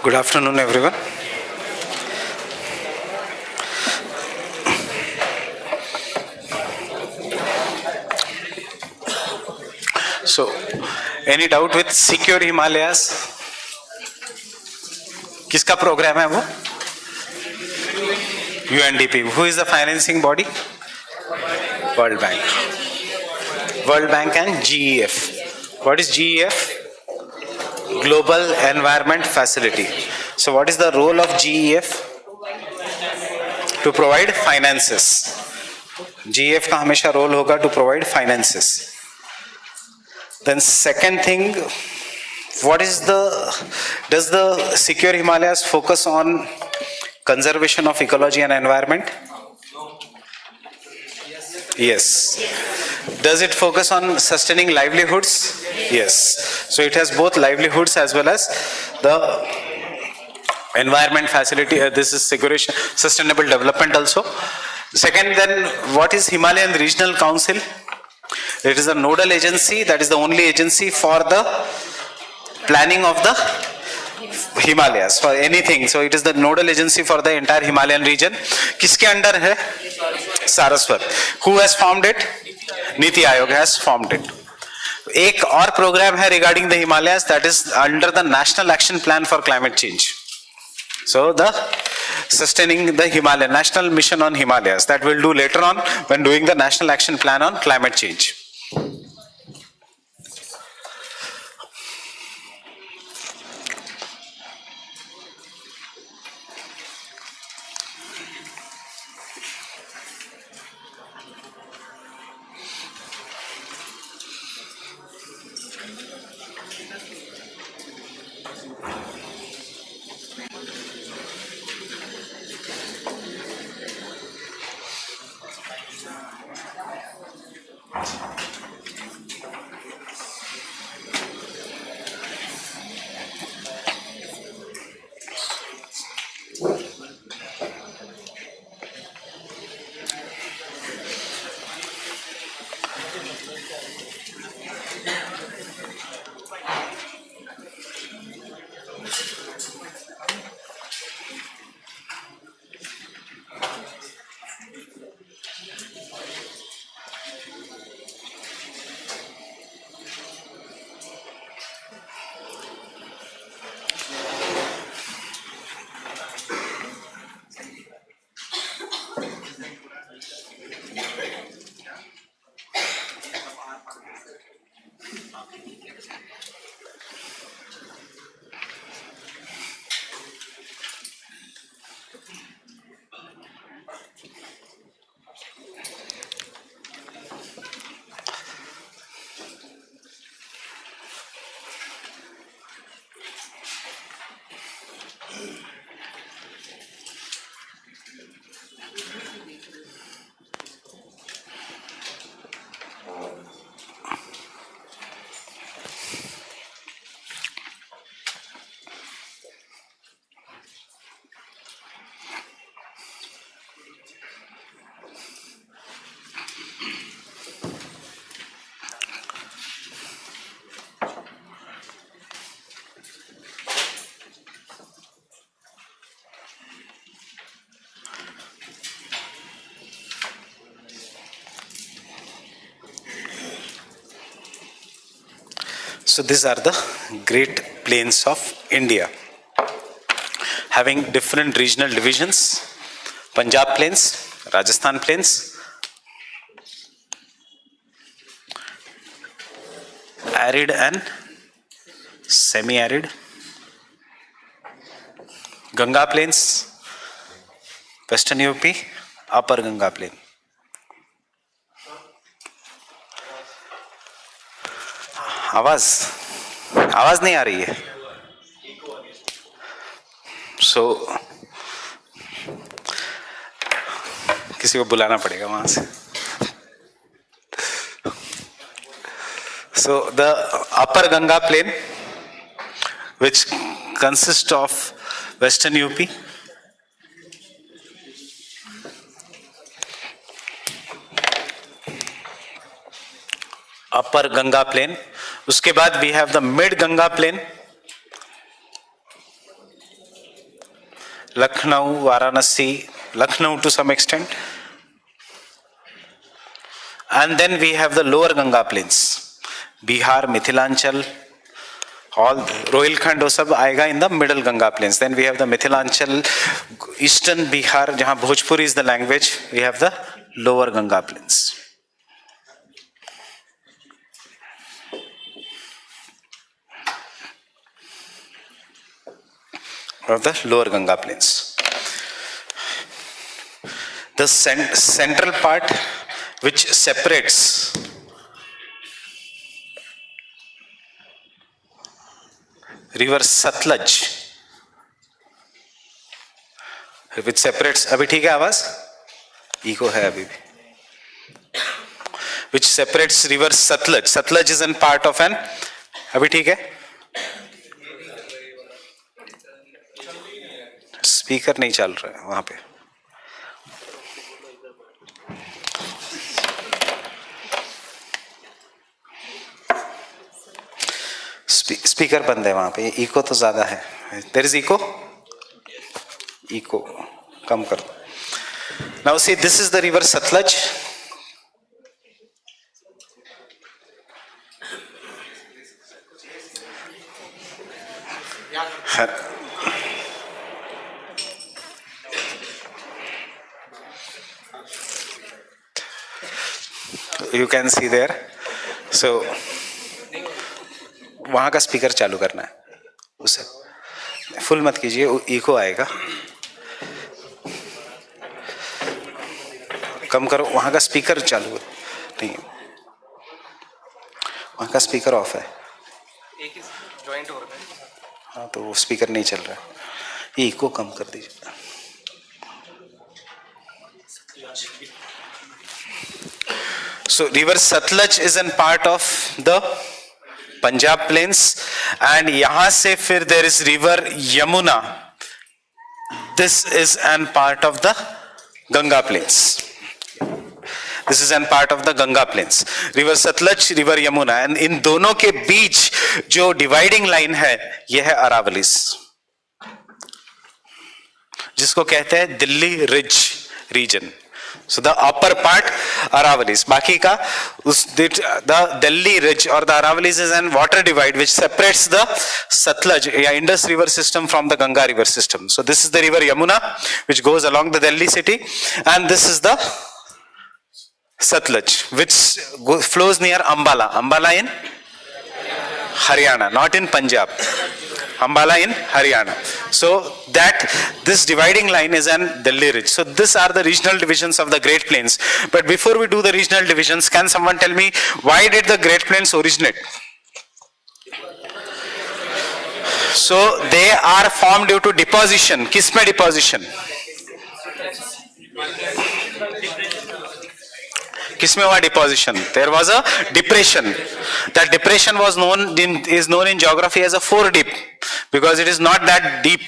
Good afternoon, everyone. So, any doubt with Secure Himalayas? किसका programme है वो? UNDP. Who is the financing body? World Bank. World Bank and GEF. What is GEF? Global Environment Facility. So what is the role of GEF? To provide finances. GEF का हमेशा role होगा to provide finances. Then second thing, does the Secure Himalayas focus on conservation of ecology and environment? Yes. Does it focus on sustaining livelihoods? Yes. So it has both livelihoods as well as the environment facility. This is sustainable development also. Second, then what is Himalayan Regional Council? It is a nodal agency, that is the only agency for the planning of the Himalayas, for anything. So it is the nodal agency for the entire Himalayan region. किसके under है? Saraswat. Who has formed it? NITI Aayog has formed it. एक और programme है regarding the Himalayas, that is under the National Action Plan for Climate Change. So the sustaining the Himalayan National Mission on Himalayas, that we'll do later on when doing the National Action Plan on Climate Change. So these are the great plains of India, having different regional divisions. Punjab plains, Rajasthan plains, arid and semi-arid. Ganga plains, Western UP, Upper Ganga plain. आवाज नहीं आ रही है. सो किसी को बुलाना पड़ेगा वहां से. So the Upper Ganga plain, which consists of Western UP, Upper Ganga plain. उसके बाद we have the Mid Ganga plain, Lucknow, Varanasi, Lucknow to some extent. And then we have the lower Ganga plains. Bihar, Mithilanchal, all Rohilkhand वो सब आएगा in the middle Ganga plains. Then we have the Mithilanchal, eastern Bihar, जहाँ Bhojpuri is the language. We have the lower Ganga plains. Of the lower Ganga plains. The central part which separates river Satluj, which separates, अभी ठीक है आवाज? Echo है अभी भी. Which separates river Satluj. Satluj is an part of an, अभी ठीक है? स्पीकर नहीं चल रहा है वहां पे. स्पीकर बंद है वहां पे. इको तो ज्यादा है. There is echo. इको कम कर दो. Now see this is the river Sutlej. You can see there. So वहां का स्पीकर चालू करना है. उसे फुल मत कीजिए, इको आएगा. कम करो. वहां का स्पीकर चालू नहीं, वहां का स्पीकर ऑफ है. एक ही जॉइंट हो रहा है. हाँ तो वो स्पीकर नहीं चल रहा है. ये इको कम कर दीजिए. So river Satluj is an part of the Punjab plains, and यहाँ से फिर there is river Yamuna. This is an part of the Ganga plains. This is an part of the Ganga plains. River Satluj, river Yamuna, and इन दोनों के बीच जो dividing line है, ये है Aravallis, जिसको कहते हैं Delhi ridge region. So the upper part Aravallis. बाकी का the Delhi ridge or the Aravallis is an water divide which separates the Satluj, Indus river system from the Ganga river system. So this is the river Yamuna which goes along the Delhi city, and this is the Satluj which flows near Ambala. Ambala in Haryana, not in Punjab. Ambala in Haryana. So that this dividing line is an Delhi ridge. So these are the regional divisions of the Great Plains. But before we do the regional divisions, can someone tell me why did the Great Plains originate? So they are formed due to deposition. किसमें deposition? किसमें हुआ deposition? There was a depression. That depression was is known in geography as a foredip, because it is not that deep.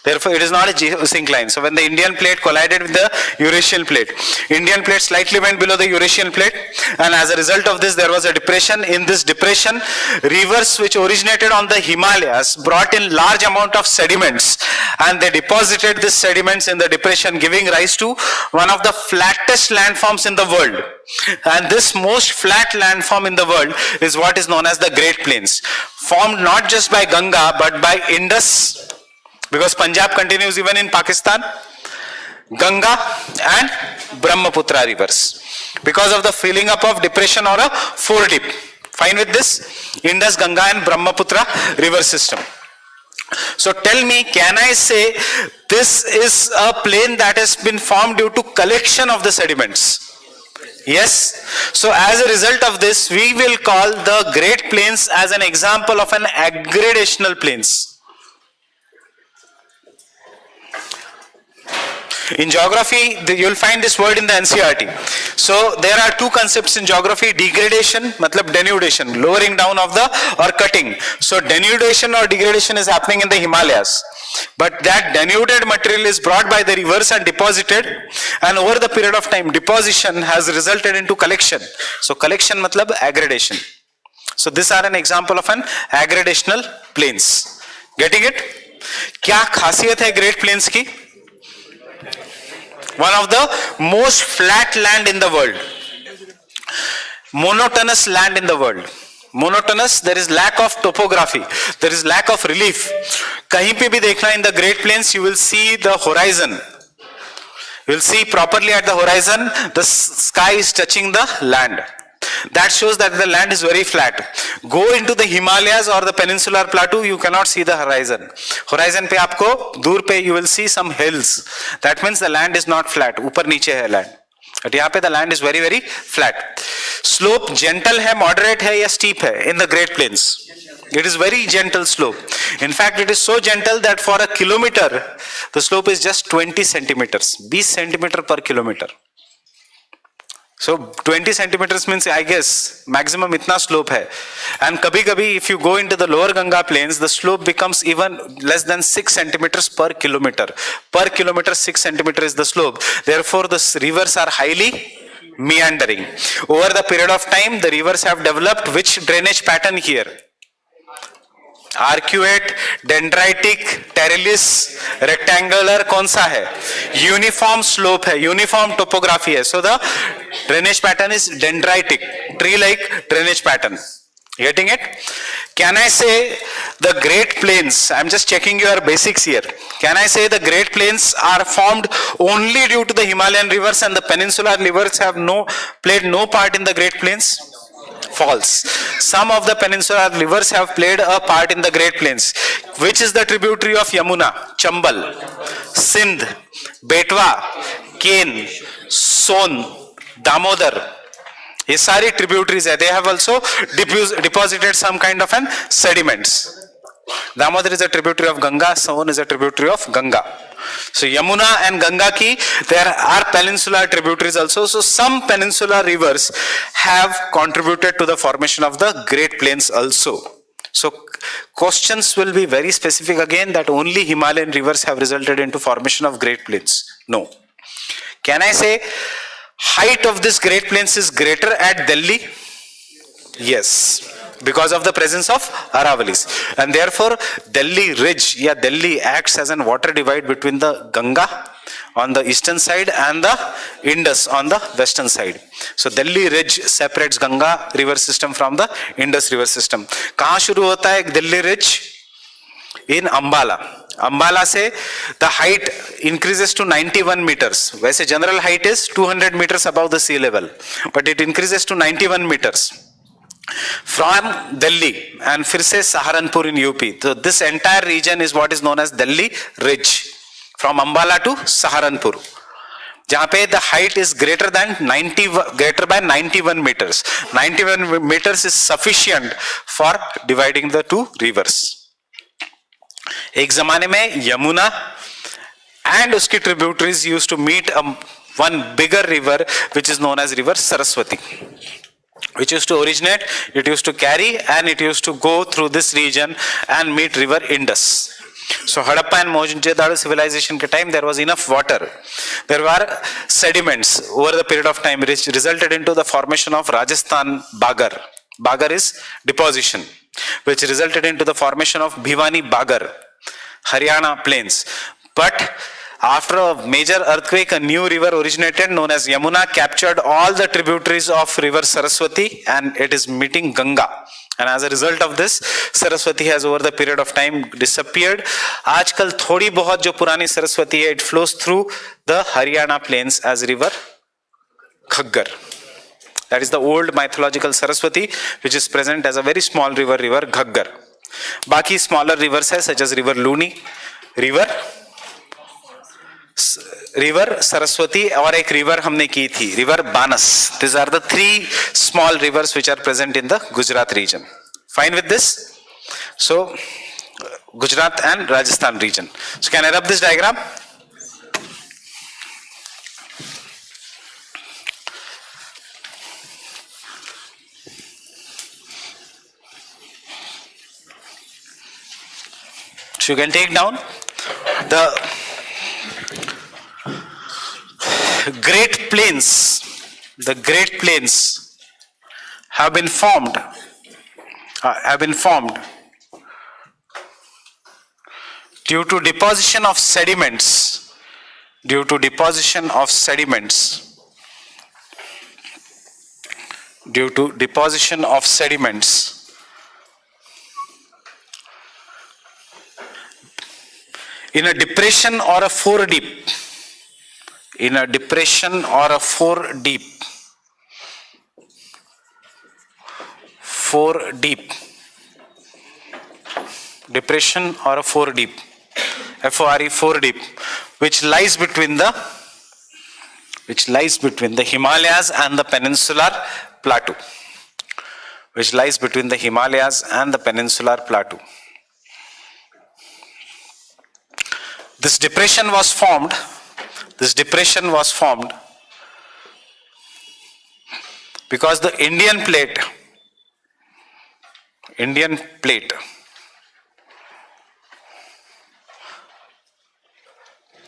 Therefore, it is not a syncline. So when the Indian plate collided with the Eurasian plate, Indian plate slightly went below the Eurasian plate, and as a result of this, there was a depression. In this depression, rivers which originated on the Himalayas brought in large amount of sediments, and they deposited these sediments in the depression, giving rise to one of the flattest landforms in the world. And this most flat landform in the world is what is known as the Great Plains, formed not just by Ganga but by Indus, because Punjab continues even in Pakistan, Ganga and Brahmaputra rivers, because of the filling up of depression or a foredip. Fine with this? Indus, Ganga and Brahmaputra river system. So tell me, can I say this is a plain that has been formed due to collection of the sediments? Yes. So as a result of this, we will call the Great Plains as an example of an aggradational plains. In geography, you will find this word in the NCERT. So there are two concepts in geography: degradation, matlab denudation, lowering down of the or cutting. So denudation or degradation is happening in the Himalayas, but that denuded material is brought by the rivers and deposited, and over the period of time, deposition has resulted into collection. So collection matlab aggradation. So these are an example of an aggradational plains. Getting it? क्या खासियत है great planes की? One of the most flat land in the world, monotonous land in the world. Monotonous, there is lack of topography, there is lack of relief. कहीं पे भी देखना in the Great Plains, you will see the horizon. You will see properly at the horizon, the sky is touching the land. That shows that the land is very flat. Go into the Himalayas or the peninsular plateau, you cannot see the horizon. Horizon पे आपको दूर पे you will see some hills. That means the land is not flat. ऊपर नीचे है land. But यहाँ पे the land is very very flat. Slope gentle है, moderate है या steep है in the Great Plains? It is very gentle slope. In fact, it is so gentle that for a kilometer, the slope is just 20 centimeters. 20 centimeter per kilometer. So 20 centimeters means I guess maximum इतना slope है. And कभी-कभी if you go into the lower Ganga plains, the slope becomes even less than 6 centimeters per kilometer. Per kilometer 6 centimeter is the slope. Therefore, the rivers are highly meandering. Over the period of time, the rivers have developed which drainage pattern here? Arcuate, dendritic, terrace, rectangular, कौन सा है? Uniform slope है, uniform topography है. So the drainage pattern is dendritic, tree-like drainage pattern. Getting it? Can I say the Great Plains? I'm just checking your basics here. Can I say the Great Plains are formed only due to the Himalayan rivers and the peninsular rivers have played no part in the Great Plains? False. Some of the peninsular rivers have played a part in the Great Plains. Which is the tributary of Yamuna? Chambal, Sindh, Betwa, Ken, Son, Damodar. ये सारी tributaries है. They have also deposited some kind of an sediments. Damodar is a tributary of Ganga. Son is a tributary of Ganga. So Yamuna and Ganga ki there are peninsular tributaries also. So some peninsular rivers have contributed to the formation of the Great Plains also. So questions will be very specific again that only Himalayan rivers have resulted into formation of Great Plains. No. Can I say height of this Great Plains is greater at Delhi? Yes. Because of the presence of Aravalis. And therefore, Delhi ridge, Delhi acts as an water divide between the Ganga on the eastern side and the Indus on the western side. So, Delhi ridge separates Ganga river system from the Indus river system. कहाँ शुरू होता है Delhi ridge? In Ambala. Ambala से the height increases to 91 meters. वैसे general height is 200 meters above the sea level. But it increases to 91 meters. From Delhi and फिर से Saharanpur in UP. So this entire region is what is known as Delhi Ridge. From Ambala to Saharanpur. जहाँ पे the height is greater by 91 meters. 91 meters is sufficient for dividing the two rivers. एक जमाने में Yamuna and उसकी tributaries used to meet one bigger river which is known as river Saraswati, which used to originate, it used to carry and it used to go through this region and meet river Indus. So Harappa and Mohenjo-daro civilization ke time there was enough water. There were sediments over the period of time which resulted into the formation of Rajasthan Bagar. Bagar is deposition, which resulted into the formation of Bhiwani Bagar, Haryana plains. But after a major earthquake, a new river originated known as Yamuna, captured all the tributaries of river Saraswati and it is meeting Ganga. And as a result of this, Saraswati has over the period of time disappeared. आजकल थोड़ी बहुत जो पुरानी सरस्वती है, it flows through the Haryana plains as river Ghaggar. That is the old mythological Saraswati, which is present as a very small river, river Ghaggar. बाकी smaller rivers है such as river Luni, river Saraswati और एक river हमने की थी, river Banas. These are the three small rivers which are present in the Gujarat region. Fine with this? So Gujarat and Rajasthan region. So can I rub this diagram? So you can take down the Great Plains. The Great Plains have been formed due to deposition of sediments, due to deposition of sediments, due to deposition of sediments, in a depression or a fore deep, in a depression or a fore deep, fore deep, depression or a fore deep, FORE, fore deep, which lies between the Himalayas and the peninsular plateau, which lies between the Himalayas and the peninsular plateau. This depression was formed because the Indian plate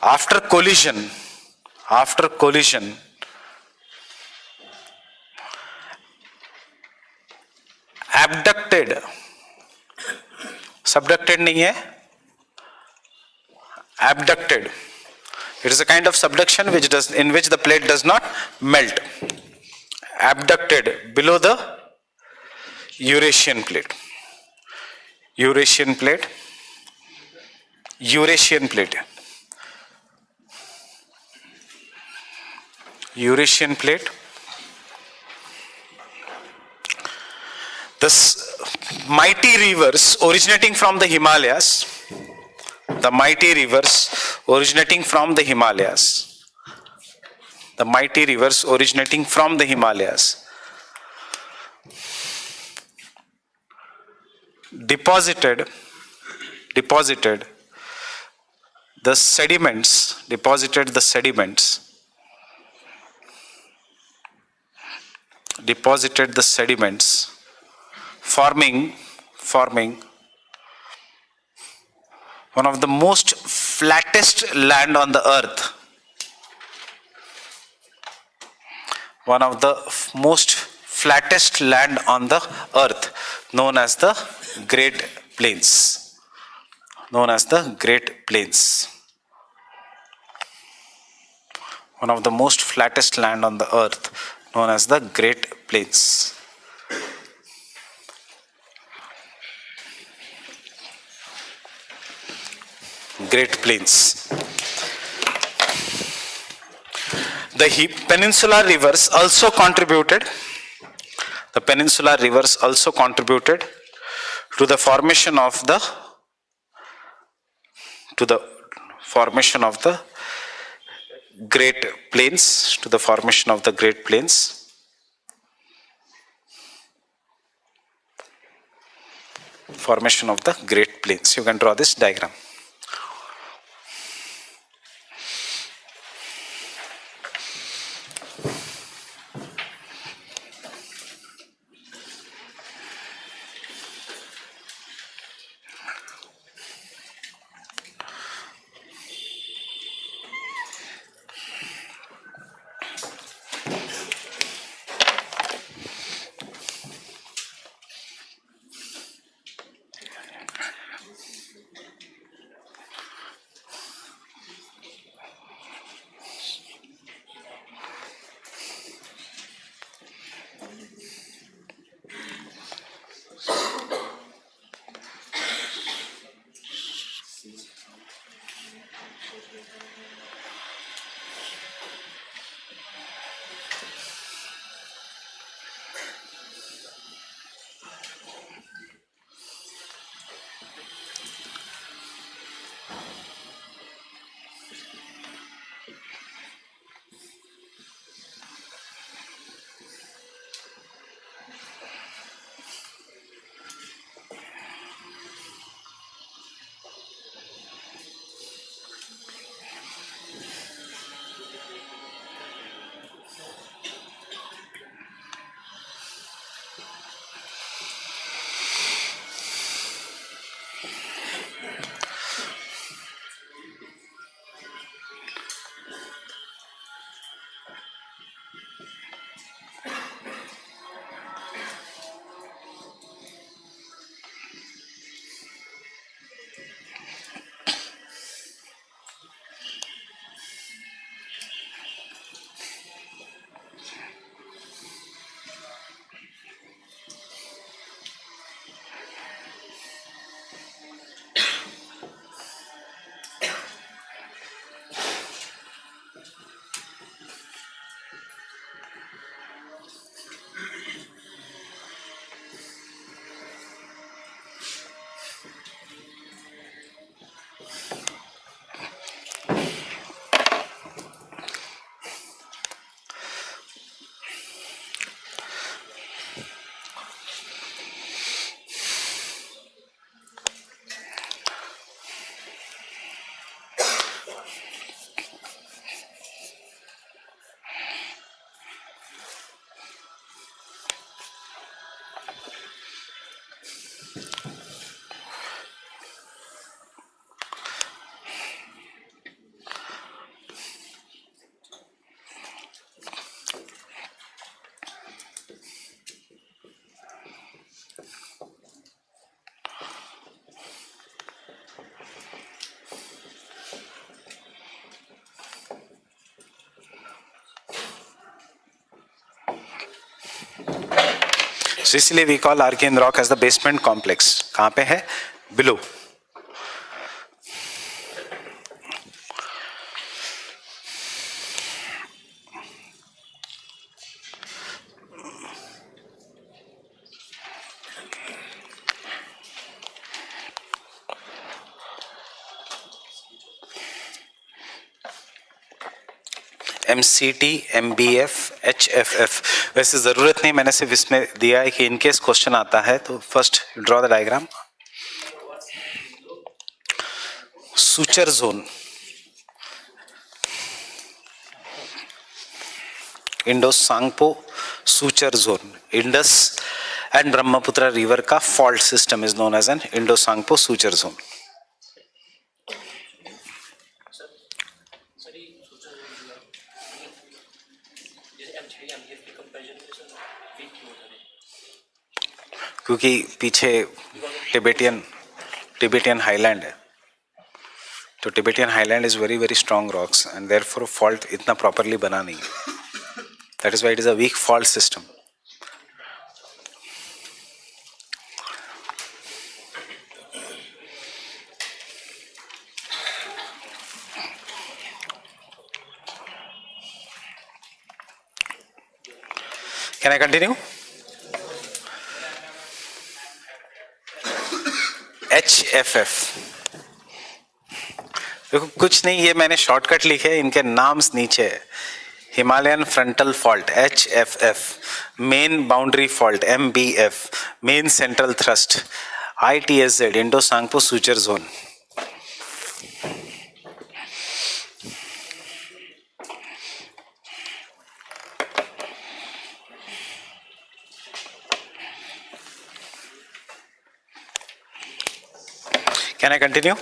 after collision abducted, subducted नहीं है, abducted. It is a kind of subduction in which the plate does not melt. Abducted below the Eurasian plate. Eurasian plate. Eurasian plate. Eurasian plate. The mighty rivers originating from the Himalayas, the mighty rivers originating from the Himalayas, the mighty rivers originating from the Himalayas deposited the sediments, forming one of the most flattest land on the earth. One of the most flattest land on the earth, known as the Great Plains. Known as the Great Plains. One of the most flattest land on the earth, known as the Great Plains. Great Plains. The peninsular rivers also contributed. The peninsular rivers also contributed to the formation of the Great Plains. To the formation of the Great Plains. Formation of the Great Plains. You can draw this diagram. So इसलिए we call Archean rock as the basement complex. कहाँ पे है? Below. MCT, MBF, HFF. वैसे ज़रूरत नहीं, मैंने सिर्फ इसमें दिया है कि इनकेस क्वेश्चन आता है तो first draw the diagram. Suture zone, Indo Tsangpo suture zone. Indus and Brahmaputra river का fault system is known as an Indo Tsangpo suture zone. क्योंकि पीछे टिबेटियन हाईलैंड है, तो Tibetan highland is very very strong rocks and therefore fault इतना properly बना नहीं. That is why it is a weak fault system. Can I continue? HFF. देखो कुछ नहीं, ये मैंने शॉर्टकट लिखे, इनके नाम्स नीचे है. Himalayan frontal fault HFF, main boundary fault MBF, main central thrust ITSZ, Indo Tsangpo suture zone. Can I continue?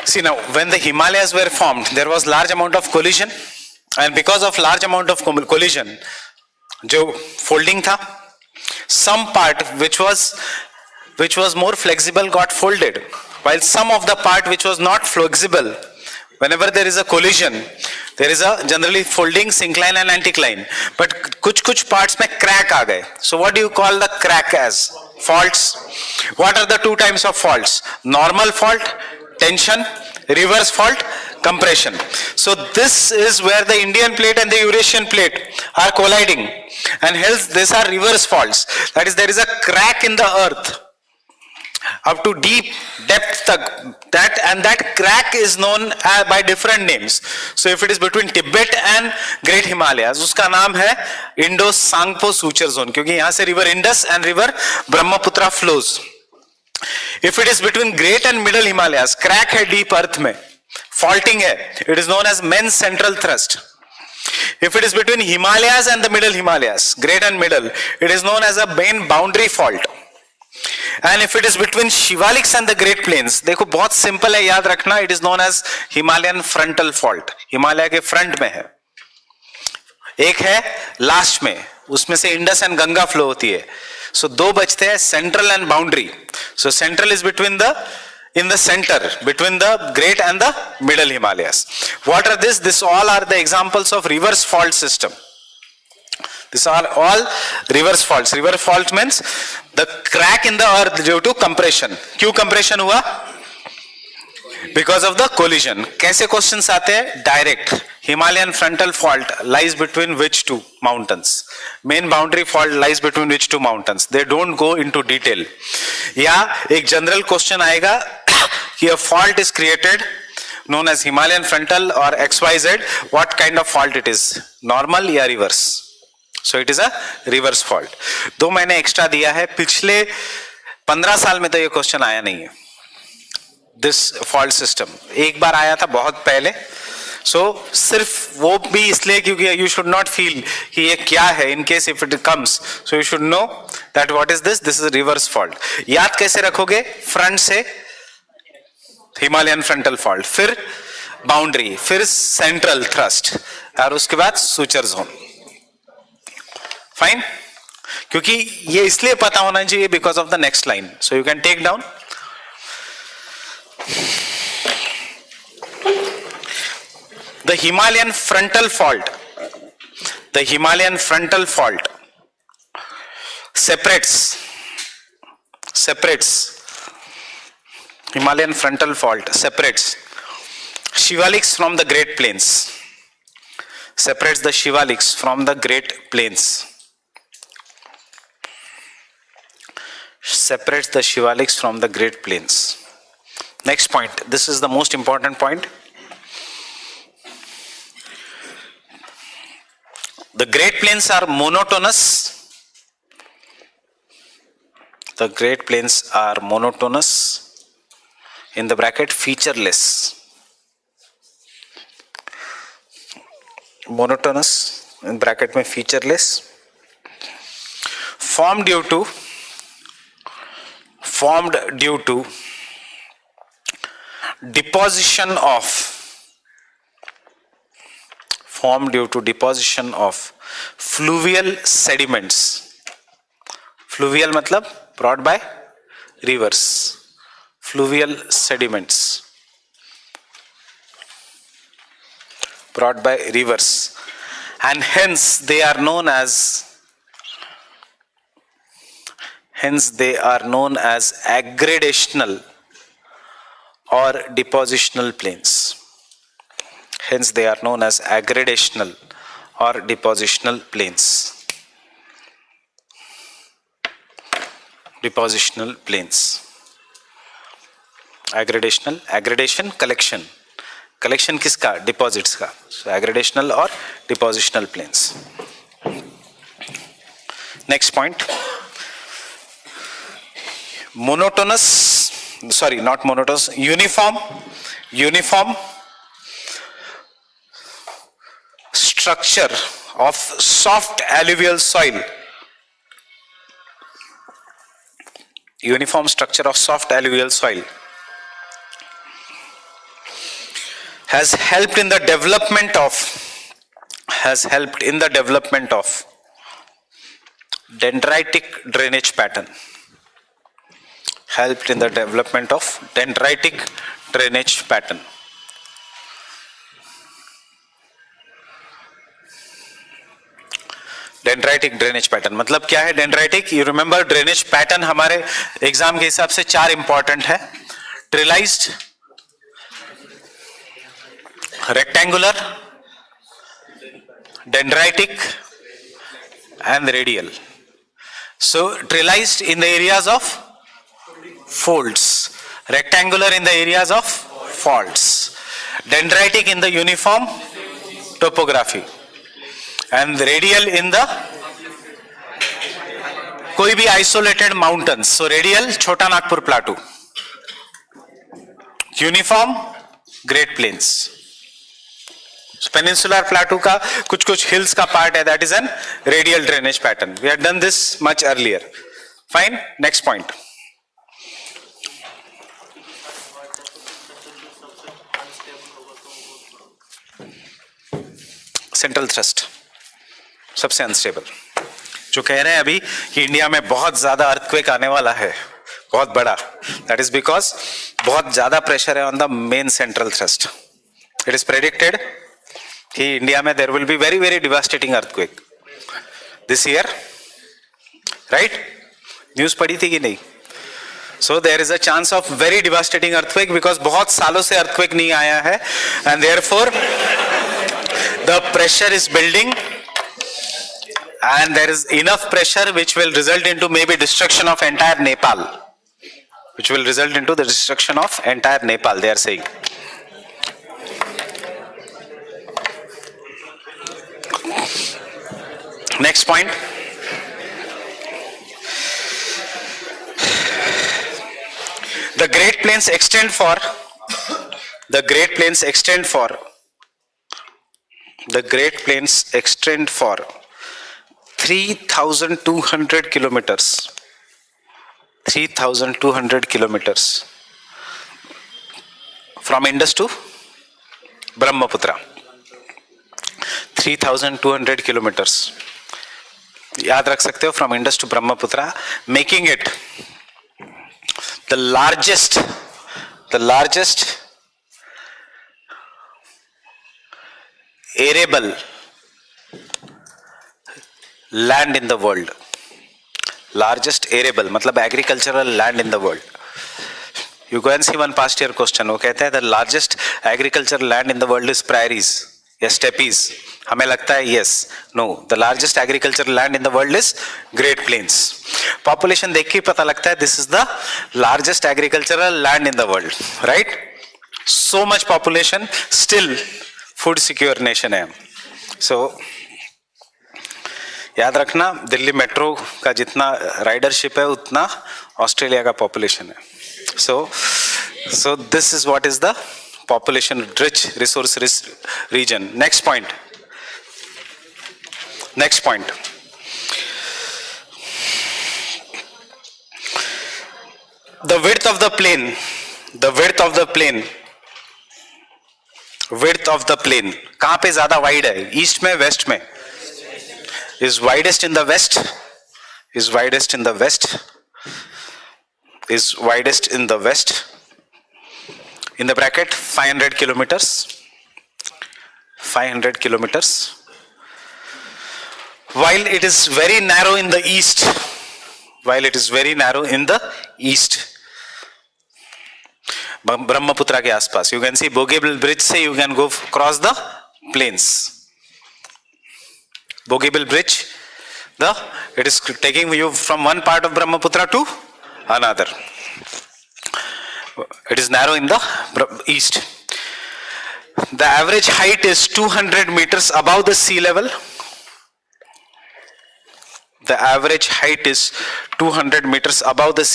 See now, when the Himalayas were formed, there was large amount of collision, and because of large amount of collision, जो folding था, some part which was more flexible got folded, while some of the part which was not flexible, whenever there is a collision, there is a generally folding syncline and anticline, but कुछ parts में crack आ गए. So what do you call the crack as? Faults. What are the two types of faults? Normal fault, tension, reverse fault, compression. So this is where the Indian plate and the Eurasian plate are colliding, and hence these are reverse faults. That is, there is a crack in the earth up to deep depth that crack is known by different names. So if it is between Tibet and Great Himalayas, उसका नाम है Indo Tsangpo suture zone, क्योंकि यहाँ से river Indus and river Brahmaputra flows. If it is between Great and Middle Himalayas, crack है deep earth में, faulting है, it is known as main central thrust. If it is between Himalayas and the Middle Himalayas, Great and Middle, it is known as a main boundary fault. And if it is between Shivaliks and the Great Plains, देखो बहुत simple है, याद रखना, it is known as Himalayan frontal fault. Himalaya के front में है. एक है लास्ट में, उसमें से इंडस एंड गंगा फ्लो होती है. So दो बचते हैं, central and boundary. So central is in the center between the Great and the Middle Himalayas. What are this? This all are the examples of reverse fault system. These are all reverse faults. Reverse fault means the crack in the earth due to compression. क्यों compression हुआ? Because of the collision. कैसे questions आते हैं? Direct. Himalayan frontal fault lies between which two mountains? Main boundary fault lies between which two mountains? They don't go into detail. या एक general question आएगा कि a fault is created known as Himalayan frontal or XYZ. What kind of fault it is? Normal या reverse? So it is a reverse fault. दो मैंने extra दिया है, पिछले 15 साल में तो ये क्वेश्चन आया नहीं है. दिस फॉल्ट सिस्टम एक बार आया था बहुत पहले. सो सिर्फ वो भी इसलिए क्योंकि यू शुड नॉट फील कि ये क्या है, in case if it comes, so you should know that what is this is reverse fault. याद कैसे रखोगे? फ्रंट से हिमालयन फ्रंटल फॉल्ट, फिर बाउंड्री, फिर सेंट्रल थ्रस्ट और उसके बाद सुचर जोन. फाइन. क्योंकि ये इसलिए पता होना चाहिए because of the next line. So you can take down. The Himalayan frontal fault. The Himalayan frontal fault separates Himalayan frontal fault separates Shivaliks from the Great Plains. Separates the Shivaliks from the Great Plains. Separates the Shivaliks from the Great Plains. Next point. This is the most important point. The Great Plains are monotonous. The Great Plains are monotonous. In the bracket, featureless. Monotonous. In bracket में featureless. Formed due to deposition of fluvial sediments. Fluvial मतलब brought by rivers. Fluvial sediments brought by rivers, and hence they are known as aggradational or depositional plains. Hence they are known as aggradational or depositional plains. Depositional plains. Aggradation collection. Collection किसका? Deposits का. So aggradational or depositional plains. Next point. Uniform structure of soft alluvial soil. Uniform structure of soft alluvial soil has helped in the development of dendritic drainage pattern. Helped in the development of dendritic drainage pattern. Dendritic drainage pattern मतलब क्या है? Dendritic, you remember drainage pattern हमारे exam के हिसाब से 4 important है. Trellised, rectangular, dendritic and radial. So trellised in the areas of folds, rectangular in the areas of faults, dendritic in the uniform topography, and radial in the कोई भी isolated mountains. So radial छोटा Nagpur plateau, uniform Great Plains. So peninsular plateau का कुछ hills का part है, that is an radial drainage pattern. We had done this much earlier. Fine. Next point. Central thrust सबसे unstable. जो कह रहे हैं अभी कि इंडिया में बहुत ज्यादा अर्थक्वेक आने वाला है, बहुत बड़ा, दैट इज बिकॉज बहुत ज्यादा प्रेशर है on the main central thrust. It is predicted कि इंडिया में there will be very very devastating earthquake this year. Right? News पढ़ी थी कि नहीं? So there is a chance of very devastating earthquake because बहुत सालों से earthquake नहीं आया है, and therefore the pressure is building, and there is enough pressure which will result into maybe destruction of entire Nepal. Which will result into the destruction of entire Nepal, they are saying. Next point. The Great Plains extend for 3,200 kilometers. 3,200 kilometers from Indus to Brahmaputra. 3,200 kilometers. याद रख सकते हो, from Indus to Brahmaputra, making it the largest arable land in the world. Largest arable मतलब agricultural land in the world. You go and see one past year question, वो कहता है the largest agricultural land in the world is prairies या steppes. हमें लगता है yes, no, the largest agricultural land in the world is Great Plains. Population देख के पता लगता है this is the largest agricultural land in the world, right? So much population, still food secure nation है. So याद रखना, Delhi metro का जितना राइडरशिप है उतना ऑस्ट्रेलिया का पॉपुलेशन है. So this is what is the population rich, resource rich region. Next point. The width of the plane. कहाँ पे ज्यादा वाइड है? ईस्ट में, वेस्ट में? Is widest in the west. In the bracket 500 kilometers. 500 kilometers. While it is very narrow in the east. Brahmaputra के आसपास. You can see Bogibel Bridge से you can go cross the plains. Bogibel Bridge, it is taking you from one part of Brahmaputra to another. It is narrow in the east. The average height is 200 meters above the sea level. Average height is 200 meters above the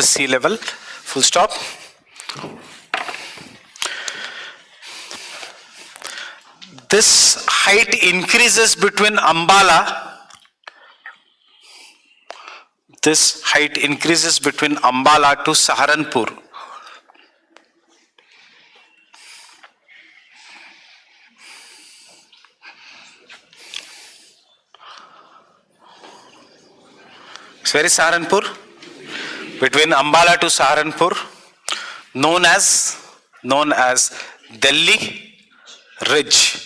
sea level. Full stop. This height increases between Ambala. To Saharanpur. Where is Saharanpur? Between Ambala to Saharanpur, known as Delhi Ridge.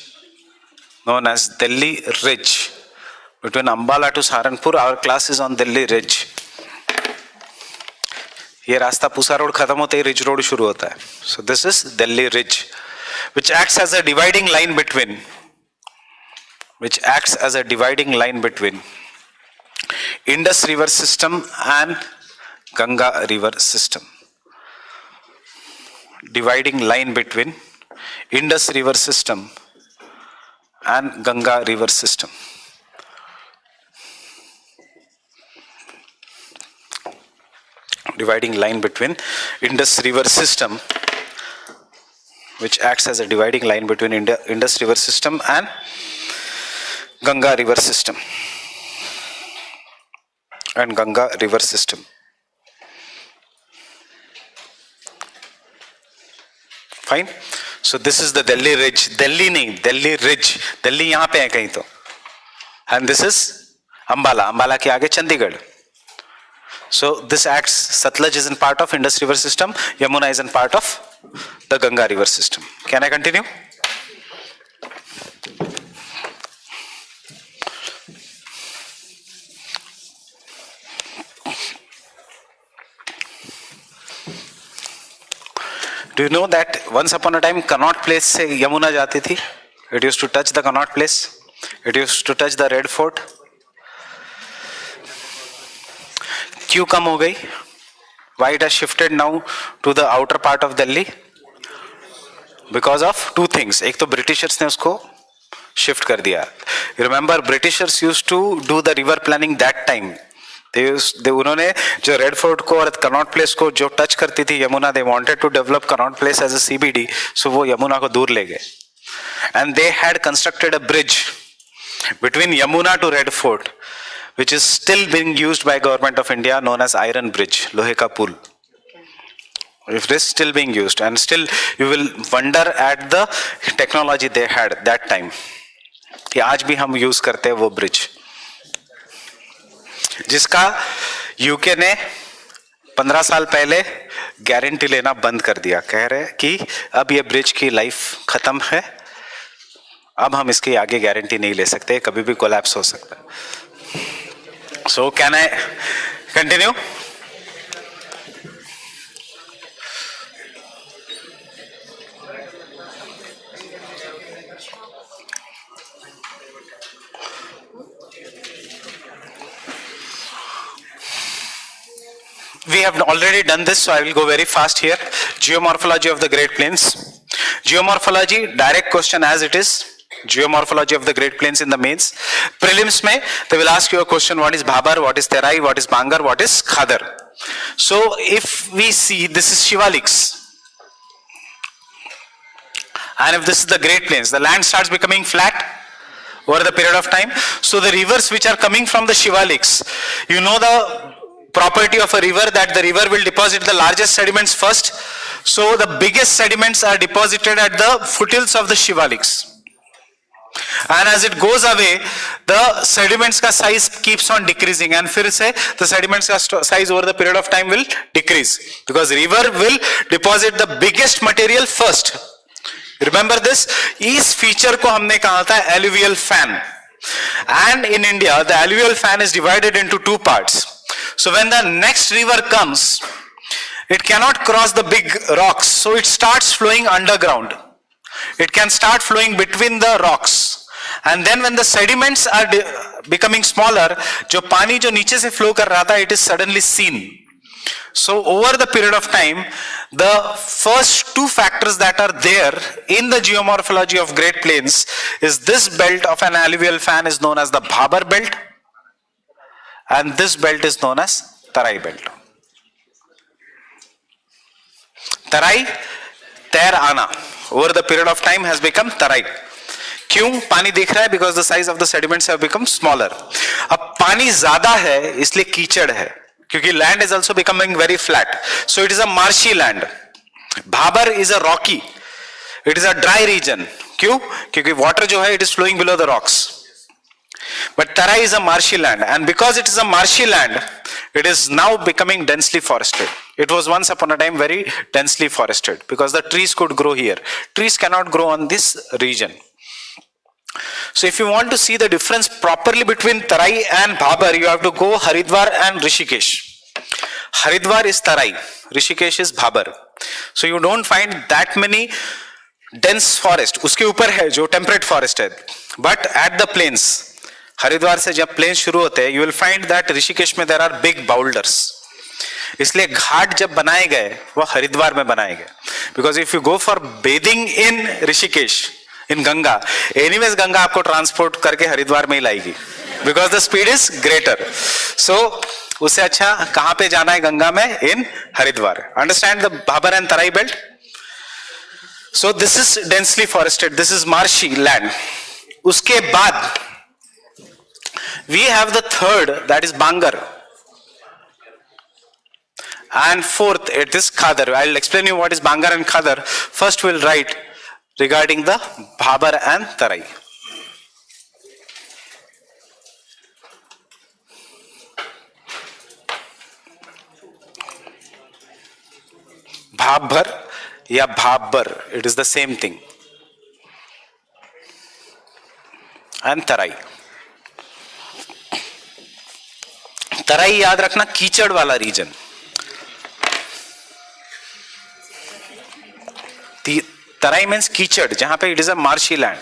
Between Ambala to Saharanpur, our class is on Delhi Ridge. ये रास्ता Pusa road खत्म होते ही ridge road शुरू होता है. So this is Delhi Ridge, which acts as a dividing line between Indus River system and Ganga River system. Dividing line between Indus River system and Ganga River system. Dividing line between Indus River system, which acts as a dividing line between Indus River system and Ganga River system. Fine. So this is the Delhi Ridge. Delhi Ridge. Delhi यहाँ पे है कहीं तो. And this is Ambala. Ambala के आगे Chandigarh. So this acts. Satluj is in part of Indus River system. Yamuna is in part of the Ganga River system. Can I continue? Do you know that once upon a time Connaught Place से यमुना जाती थी? It used to touch the Connaught Place. It used to touch the Red Fort. क्यों कम हो गई? Why it has shifted now to the outer part of Delhi? Because of two things. एक तो Britishers ने उसको shift कर दिया. You remember Britishers used to do the river planning that time. उन्होंने जो रेड फोर्ट को और कनॉट प्लेस को जो टच करती थी Yamuna, they wanted to develop Connaught Place as a CBD, so वो यमुना को दूर ले गए. And they had constructed a bridge between Yamuna to Red Fort, which is still being used by government of India, known as iron bridge, लोहे का पुल. if it is still being used, and still you will wonder at the technology they had that time, कि आज भी हम use करते हैं वो bridge, जिसका यूके ने 15 साल पहले गारंटी लेना बंद कर दिया, कह रहे कि अब ये ब्रिज की लाइफ खत्म है, अब हम इसकी आगे गारंटी नहीं ले सकते, कभी भी कोलैप्स हो सकता है। So can I continue? We have already done this, so I will go very fast here. Geomorphology of the Great Plains. Geomorphology, direct question as it is. Geomorphology of the Great Plains in the mains. Prelims mein, they will ask you a question, what is Bhabar, what is Terai, what is Bangar, what is Khadar. So if we see, this is Shivaliks. And if this is the Great Plains, the land starts becoming flat over the period of time. So the rivers which are coming from the Shivaliks, you know the property of a river, that the river will deposit the largest sediments first. So the biggest sediments are deposited at the foothills of the Shivaliks. And as it goes away, the sediments ka size keeps on decreasing, and फिर से the sediments ka size over the period of time will decrease, because river will deposit the biggest material first. Remember this? इस feature को हमने कहा था alluvial fan. And in India, the alluvial fan is divided into two parts. So when the next river comes, it cannot cross the big rocks, so it starts flowing underground. It can start flowing between the rocks, and then when the sediments are becoming smaller, जो पानी जो नीचे से flow कर रहा था, it is suddenly seen. So over the period of time, the first two factors that are there in the geomorphology of Great Plains is this belt of an alluvial fan is known as the Bhabar belt, and this belt is known as Tarai belt. Tarai, तैर आना, over the period of time has become Tarai. क्यों? पानी दिख रहा है, because the size of the sediments have become smaller. अब पानी ज्यादा है इसलिए कीचड़ है, क्योंकि land is also becoming very flat, so it is a marshy land. Bhabar is a rocky, it is a dry region. क्यों? क्योंकि water जो है it is flowing below the rocks. But Tarai is a marshy land, and because it is a marshy land, it is now becoming densely forested. It was once upon a time very densely forested, because the trees could grow here. Trees cannot grow on this region. So if you want to see the difference properly between Tarai and Bhabar, you have to go Haridwar and Rishikesh. Haridwar is Tarai, Rishikesh is Bhabar. So you don't find that many dense forest. उसके ऊपर है जो temperate forest है. But at the plains, Haridwar से जब planes शुरू होते हैं, you will find that Rishikesh में there are big boulders. इसलिए घाट जब बनाए गए वो हरिद्वार में बनाए गए, because if you go for bathing in Rishikesh in Ganga, anyways Ganga आपको ट्रांसपोर्ट करके हरिद्वार में ही लाएगी, because the speed is greater. So उससे अच्छा कहाँ पे जाना है गंगा में? In Haridwar. Understand the Bhabar and Tarai belt? So this is densely forested, this is marshy land. उसके बाद we have the third, that is Bangar, and fourth it is Khadar. I will explain you what is Bangar and Khadar. First we will write regarding the Bhabar and Tarai. Bhabar या Bhabar, it is the same thing, and Tarai. तराई याद रखना, कीचड़ वाला reason. तराई means कीचड़, जहां पे it is a marshy land.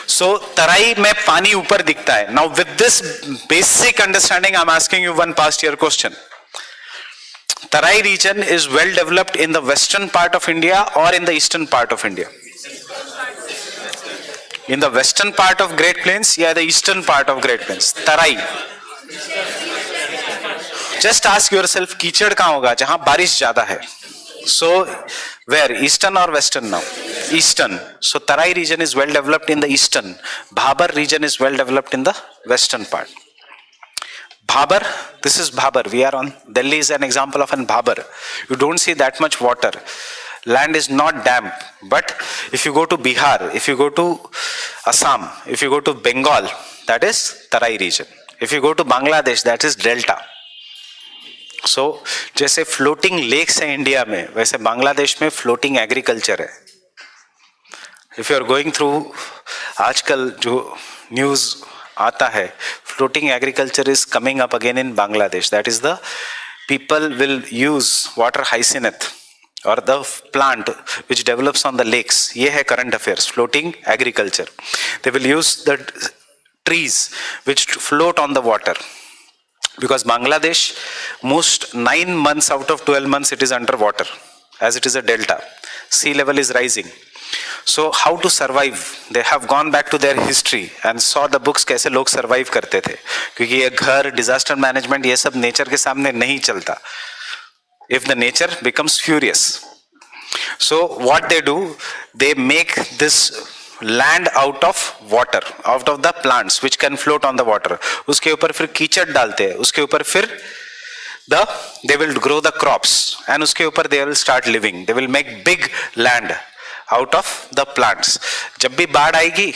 So Terai में पानी ऊपर दिखता है. Now with this basic understanding I am asking you one past year question. Terai region is well developed in the western part of India और in the eastern part of India? In the western part of great plains या the eastern part of great plains? Terai. Just ask yourself, कीचड़ कहाँ होगा? जहां बारिश ज्यादा है. So where, eastern or western now? Eastern. So Tarai region is well developed in the eastern. Bhabar region is well developed in the western part. Bhabar, this is Bhabar. We are on, Delhi is an example of an Bhabar. You don't see that much water. Land is not damp. But if you go to Bihar, if you go to Assam, if you go to Bengal, that is Tarai region. If you go to Bangladesh, that is Delta. So, जैसे floating lakes है India में, वैसे बांग्लादेश में floating agriculture है. If you are going through, आजकल जो news आता है, floating agriculture is coming up again in Bangladesh. That is the people will use water hyacinth or the plant which develops on the lakes. ये है current affairs, floating agriculture. They will use the trees which float on the water. Because Bangladesh, most 9 months out of 12 months it is underwater, as it is a delta. Sea level is rising. So how to survive? They have gone back to their history and saw the books कैसे लोग survive करते थे. क्योंकि ये घर, disaster management, ये सब nature के सामने नहीं चलता. If the nature becomes furious. So what they do, they make this land out of water, out of the plants which can float on the water. उसके ऊपर फिर कीचड़ डालते हैं, उसके ऊपर फिर they will grow the crops and उसके ऊपर they will start living. They will make big land out of the plants. जब भी बाढ़ आएगी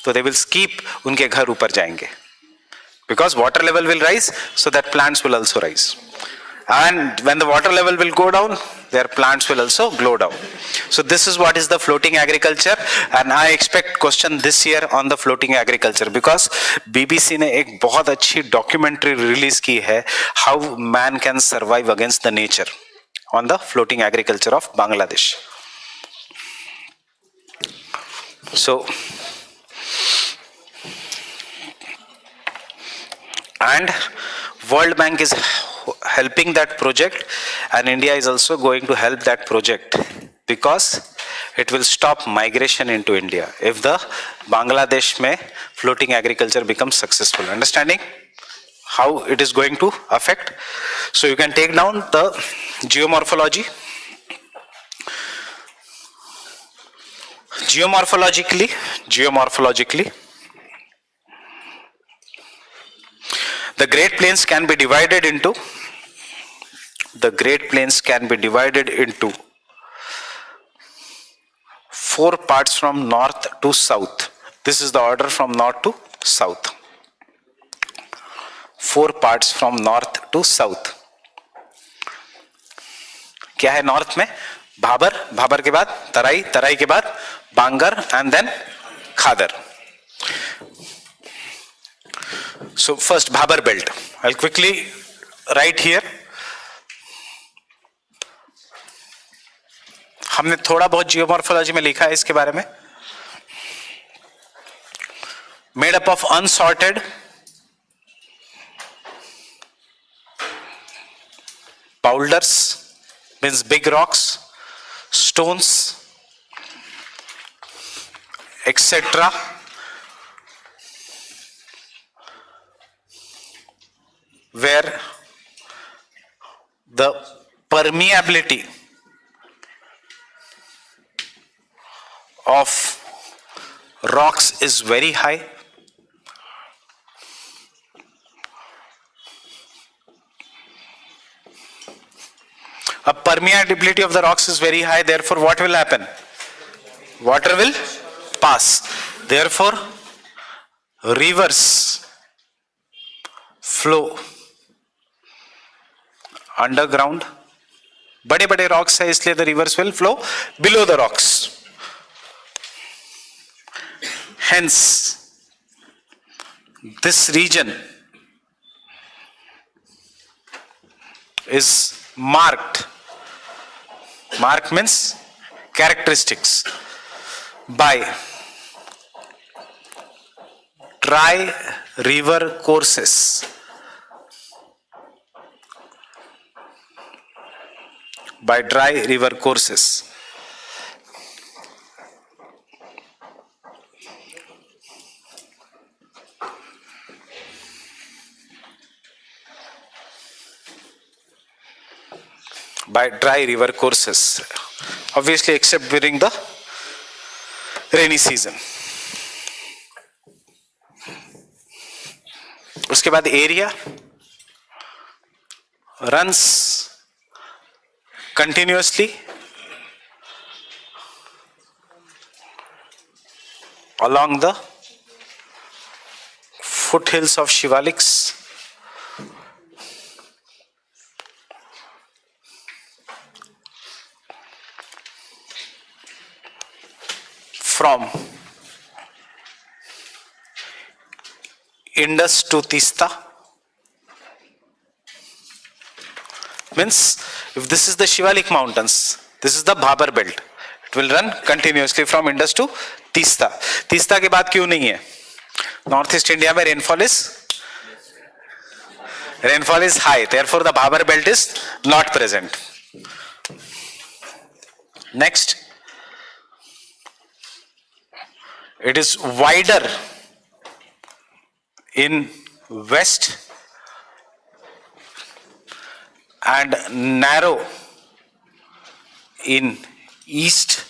तो they will keep उनके घर ऊपर जाएंगे. Because water level will rise, so that plants will also rise. And when the water level will go down, their plants will also go down. So this is what is the floating agriculture, and I expect question this year on the floating agriculture, because BBC ने एक बहुत अच्छी documentary release की है, how man can survive against the nature on the floating agriculture of Bangladesh. So, and World Bank is helping that project, and India is also going to help that project, because it will stop migration into India if the Bangladesh mein floating agriculture becomes successful. Understanding how it is going to affect? So you can take down the geomorphology. Geomorphologically, the Great Plains can be divided into 4 parts from north to south. This is the order from north to south. 4 parts from north to south. क्या है north में? भाबर, भाबर के बाद तराई, तराई के बाद बांगर, and then Khadar. So first Bhabar belt. I'll quickly write here. हमने थोड़ा बहुत जियोमॉर्फोलॉजी में लिखा है इसके बारे में. Made up of unsorted boulders, means big rocks, stones, etc. Where the permeability of rocks is very high. A permeability of the rocks is very high, therefore what will happen? Water will pass. Therefore, rivers flow underground. बड़े बड़े rocks है, इसलिए the rivers will flow below the rocks. Hence, this region is marked. Mark means characteristics by dry river courses. By dry river courses. By dry river courses, obviously except during the rainy season. उसके बाद area, runs continuously along the foothills of Shivaliks from Indus to Tista. Means if this is the Shivalik mountains, this is the Bhabar belt. It will run continuously from Indus to Tista. Tista के बाद क्यों नहीं है? North East India में rainfall is high. Therefore the Bhabar belt is not present. Next, it is wider in west and narrow in east.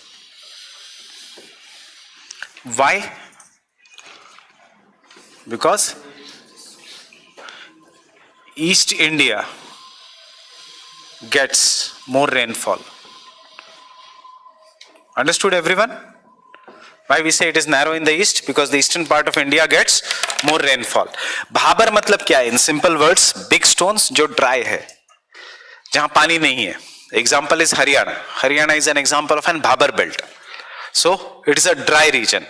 Why? Because East India gets more rainfall. Understood everyone? Why we say it is narrow in the east? Because the eastern part of India gets more rainfall. Bhabar मतलब क्या है? In simple words, big stones जो dry है, जहाँ पानी नहीं है. Example is Haryana. Haryana is an example of an Bhabar belt. So it is a dry region.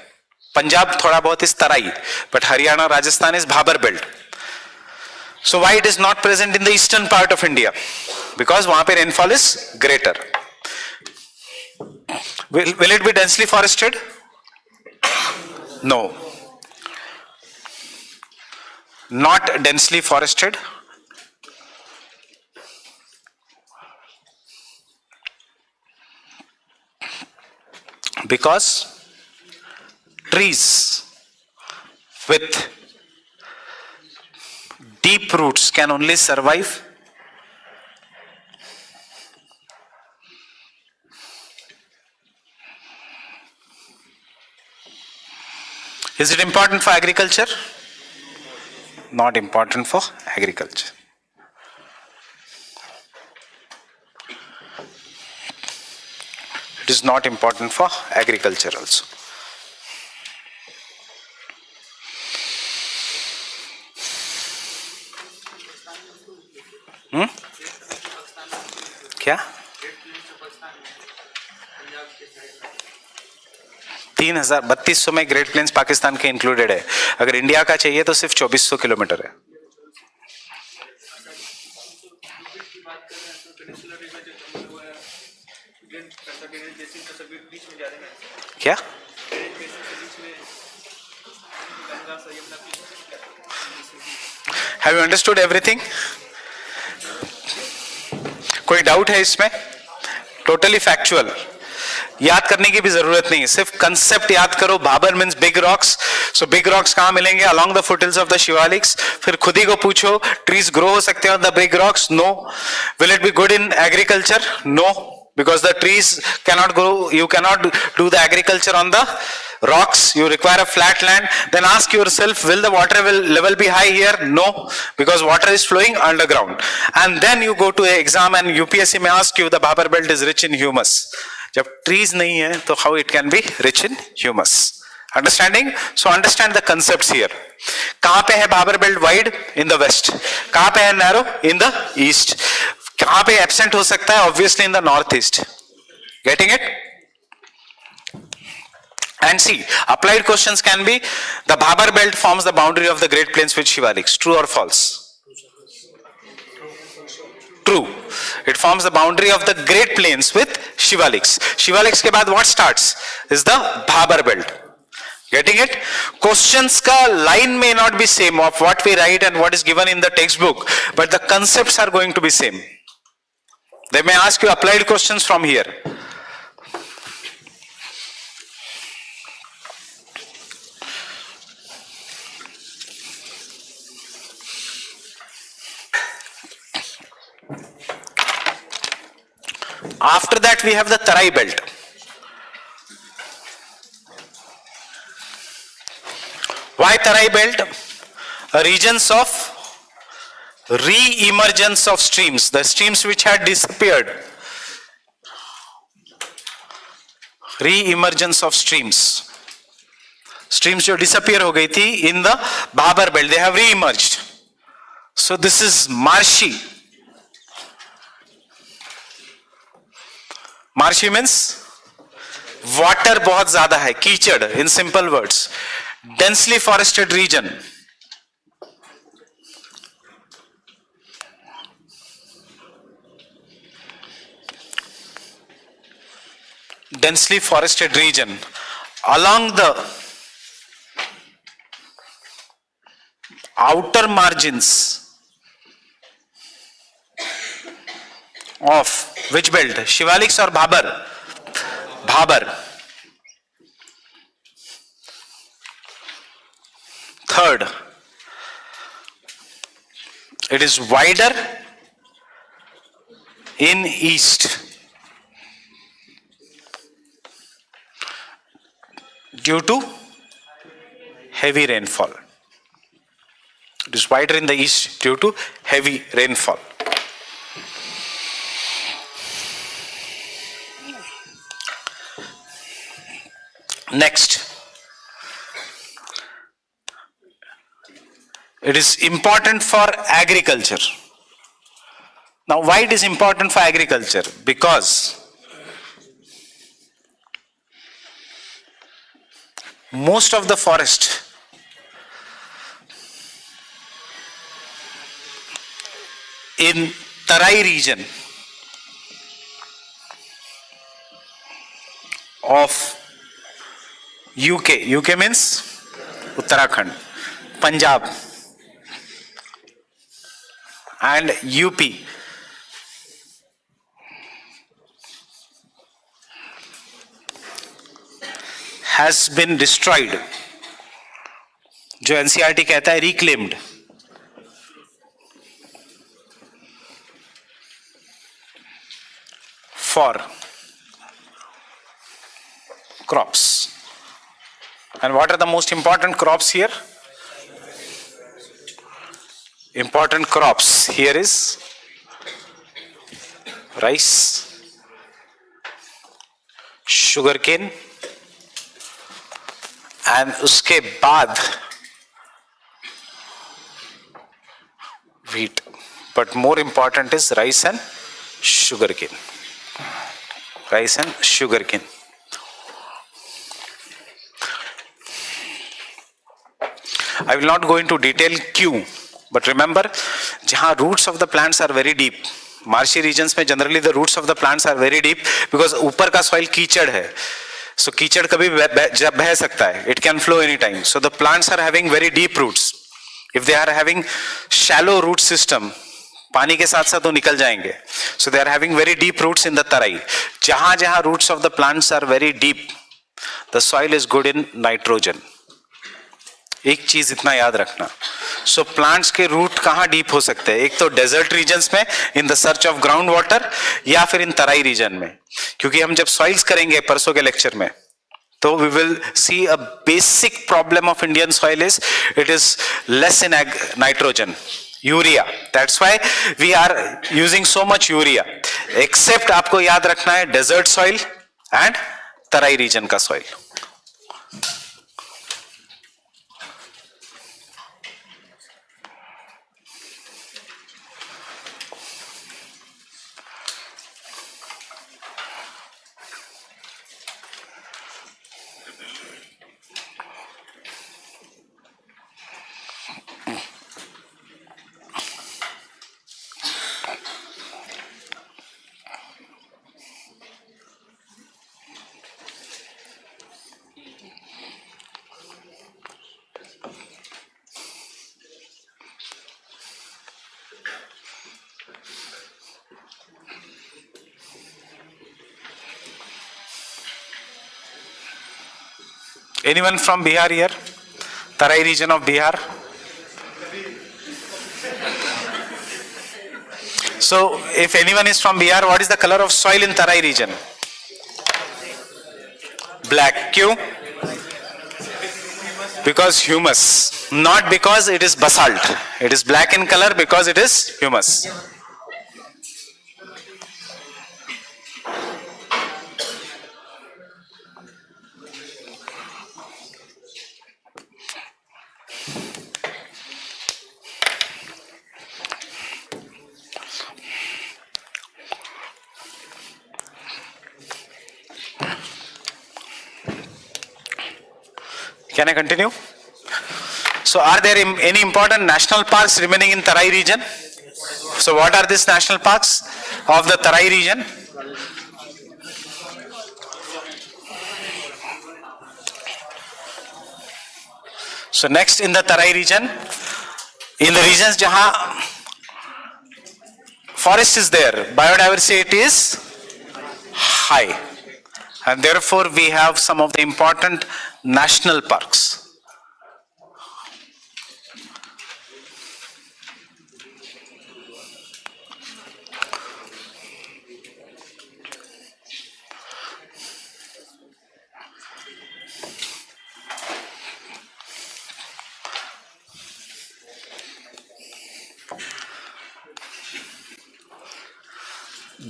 Punjab थोड़ा बहुत is Terai, but Haryana, Rajasthan is Bhabar belt. So why it is not present in the eastern part of India? Because वहाँ पे rainfall is greater. Will it be densely forested? No. Not densely forested. Because trees with deep roots can only survive Is it important for agriculture? Not important for agriculture. It is not important for agriculture also. क्या 3200 में great planes Pakistan के included है. अगर India का चाहिए तो सिर्फ 2400 kilometre है. क्या हैव यू अंडरस्टूड एवरीथिंग? कोई डाउट है इसमें? Totally factual. याद करने की भी जरूरत नहीं है, सिर्फ कंसेप्ट याद करो. Bhabar means big rocks. So big rocks कहां मिलेंगे? Along the foothills of the Shivaliks. फिर खुद ही को पूछो, ट्रीज ग्रो हो सकते हैं on the big rocks? No. Will it be good in agriculture? No, because the trees cannot grow, you cannot do the agriculture on the rocks, you require a flat land. Then ask yourself, will the water level be high here? No, because water is flowing underground. And then you go to an exam and UPSC may ask you, the Bhabar belt is rich in humus. जब trees नहीं है तो how it can be rich in humus? Understanding? So understand the concepts here. कहाँ पे है Bhabar belt wide? In the west. कहाँ पे है narrow? In the east. कहां पे एब्सेंट हो सकता है? Obviously in the north east. Getting it? And see, applied questions can be the Bhabar belt forms the boundary of the great plains with Shivaliks. True और false? True. It forms the boundary of the great plains with Shivaliks. Shivaliks के बाद what starts? Is the Bhabar belt. Getting it? Questions का line may not be same of what we write and what is given in the textbook, but the concepts are going to be same. They may ask you applied questions from here. After that we have the Tarai belt. Why Tarai belt? Regions of re-emergence of streams, the streams which had disappeared, re-emergence of streams, streams जो disappear हो गई थी in the Bhabar belt, they have re-emerged. So this is marshy. Marshy means water बहुत ज्यादा है, कीचड़, in simple words. Densely forested region. Densely forested region. Along the outer margins of which belt? Shivaliks or Bhabar? Bhabar. Third, it is wider in east due to heavy rainfall. It is wider in the east due to heavy rainfall. Next, it is important for agriculture. Now, why it is important for agriculture? Because most of the forest in Tarai region of UK means Uttarakhand, Punjab and UP has been destroyed, जो NCERT कहता है reclaimed, for crops. And what are the most important crops here? Important crops here is rice, sugarcane, and उसके बाद wheat. But more important is rice and sugarcane. Rice and sugarcane. I will not go into detail Q, but remember, जहाँ roots of the plants are very deep, marshy regions में generally the roots of the plants are very deep because ऊपर का soil कीचड़ है, so कीचड़ कभी बह सकता है, it can flow anytime. So the plants are having very deep roots. If they are having shallow root system, पानी के साथ साथ वो निकल जाएंगे. So they are having very deep roots in the tarai. जहाँ जहाँ roots of the plants are very deep, the soil is good in nitrogen. एक चीज इतना याद रखना. सो प्लांट्स के रूट कहाँ डीप हो सकते हैं? एक तो डेजर्ट रीजन्स में in the search of ground water, या फिर इन तराई रीजन में. क्योंकि हम जब सॉइल्स करेंगे परसों के लेक्चर में, तो we will see a basic problem of Indian soil is it is less in nitrogen, urea. That's why we are using so much urea. Except आपको याद रखना है desert soil and Terai region का soil. Anyone from Bihar here? Tarai region of Bihar? So, if anyone is from Bihar, what is the color of soil in Tarai region? Black. Q? Because humus, not because it is basalt. It is black in color because it is humus. Can I continue? So are there any important national parks remaining in Tarai region? So what are these national parks of the Tarai region? So next in the Tarai region, in the regions jahan forest is there, biodiversity is high, and therefore we have some of the important national parks.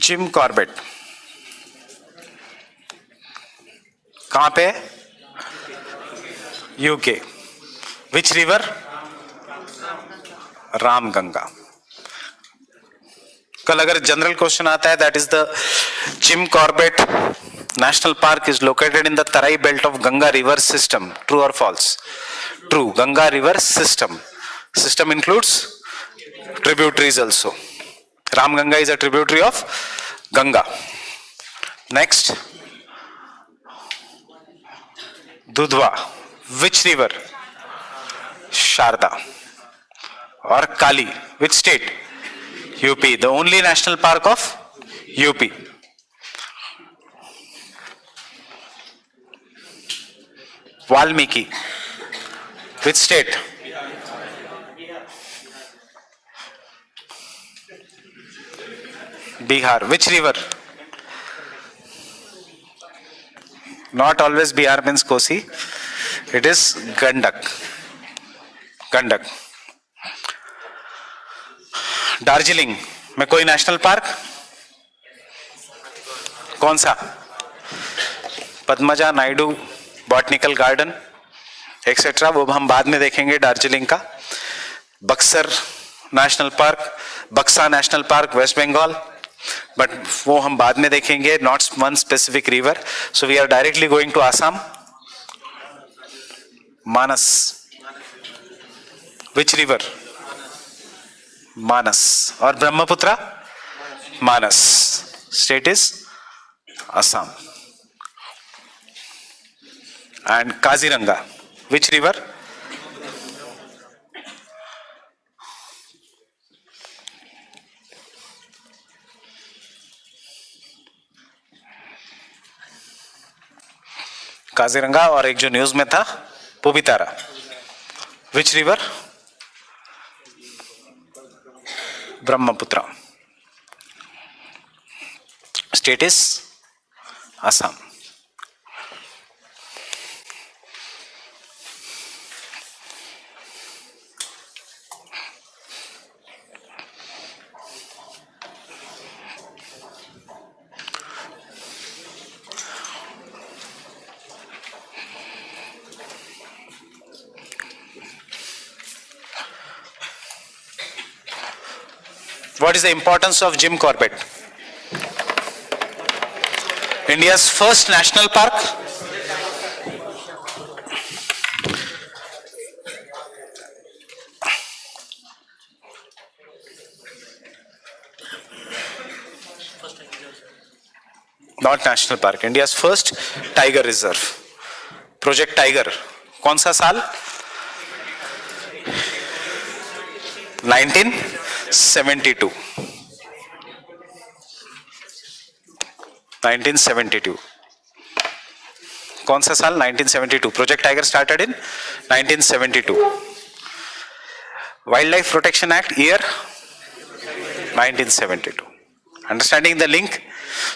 Jim Corbett कहां पे? UK. Which river? Ramganga. कल अगर general question आता है, that is the Jim Corbett national park is located in the Terai belt of Ganga river system. True और false? True. Ganga river system. System includes tributaries also. Ramganga is a tributary of Ganga. Next, Dudhwa. Which river? Sharda. Or Kali. Which state? UP. The only national park of UP. Valmiki. Which state? Bihar. Which river? Not always Bihar means Kosi. It is Gandak. Gandak. Darjeeling में कोई national park? कौन सा? Padmaja Naidu botanical garden etcetera, वो हम बाद में देखेंगे. दार्जिलिंग का Buxar national park, Buxa national park West Bengal, but वो हम बाद में देखेंगे. Not one specific river. So we are directly going to Assam. Manas. Which river? Manas. और Brahmaputra? Manas. State is Assam. And Kaziranga. Which river? Kaziranga. और एक जो न्यूज में था पुबितारा. Which river? Brahmaputra. State is Assam. What is the importance of Jim Corbett? India's first national park. Not national park. India's first tiger reserve. Project Tiger. कौन सा साल? 1972. 1972. कौन सा साल? 1972. Project tiger started in 1972. Wild life protection act year 1972. Understanding the link.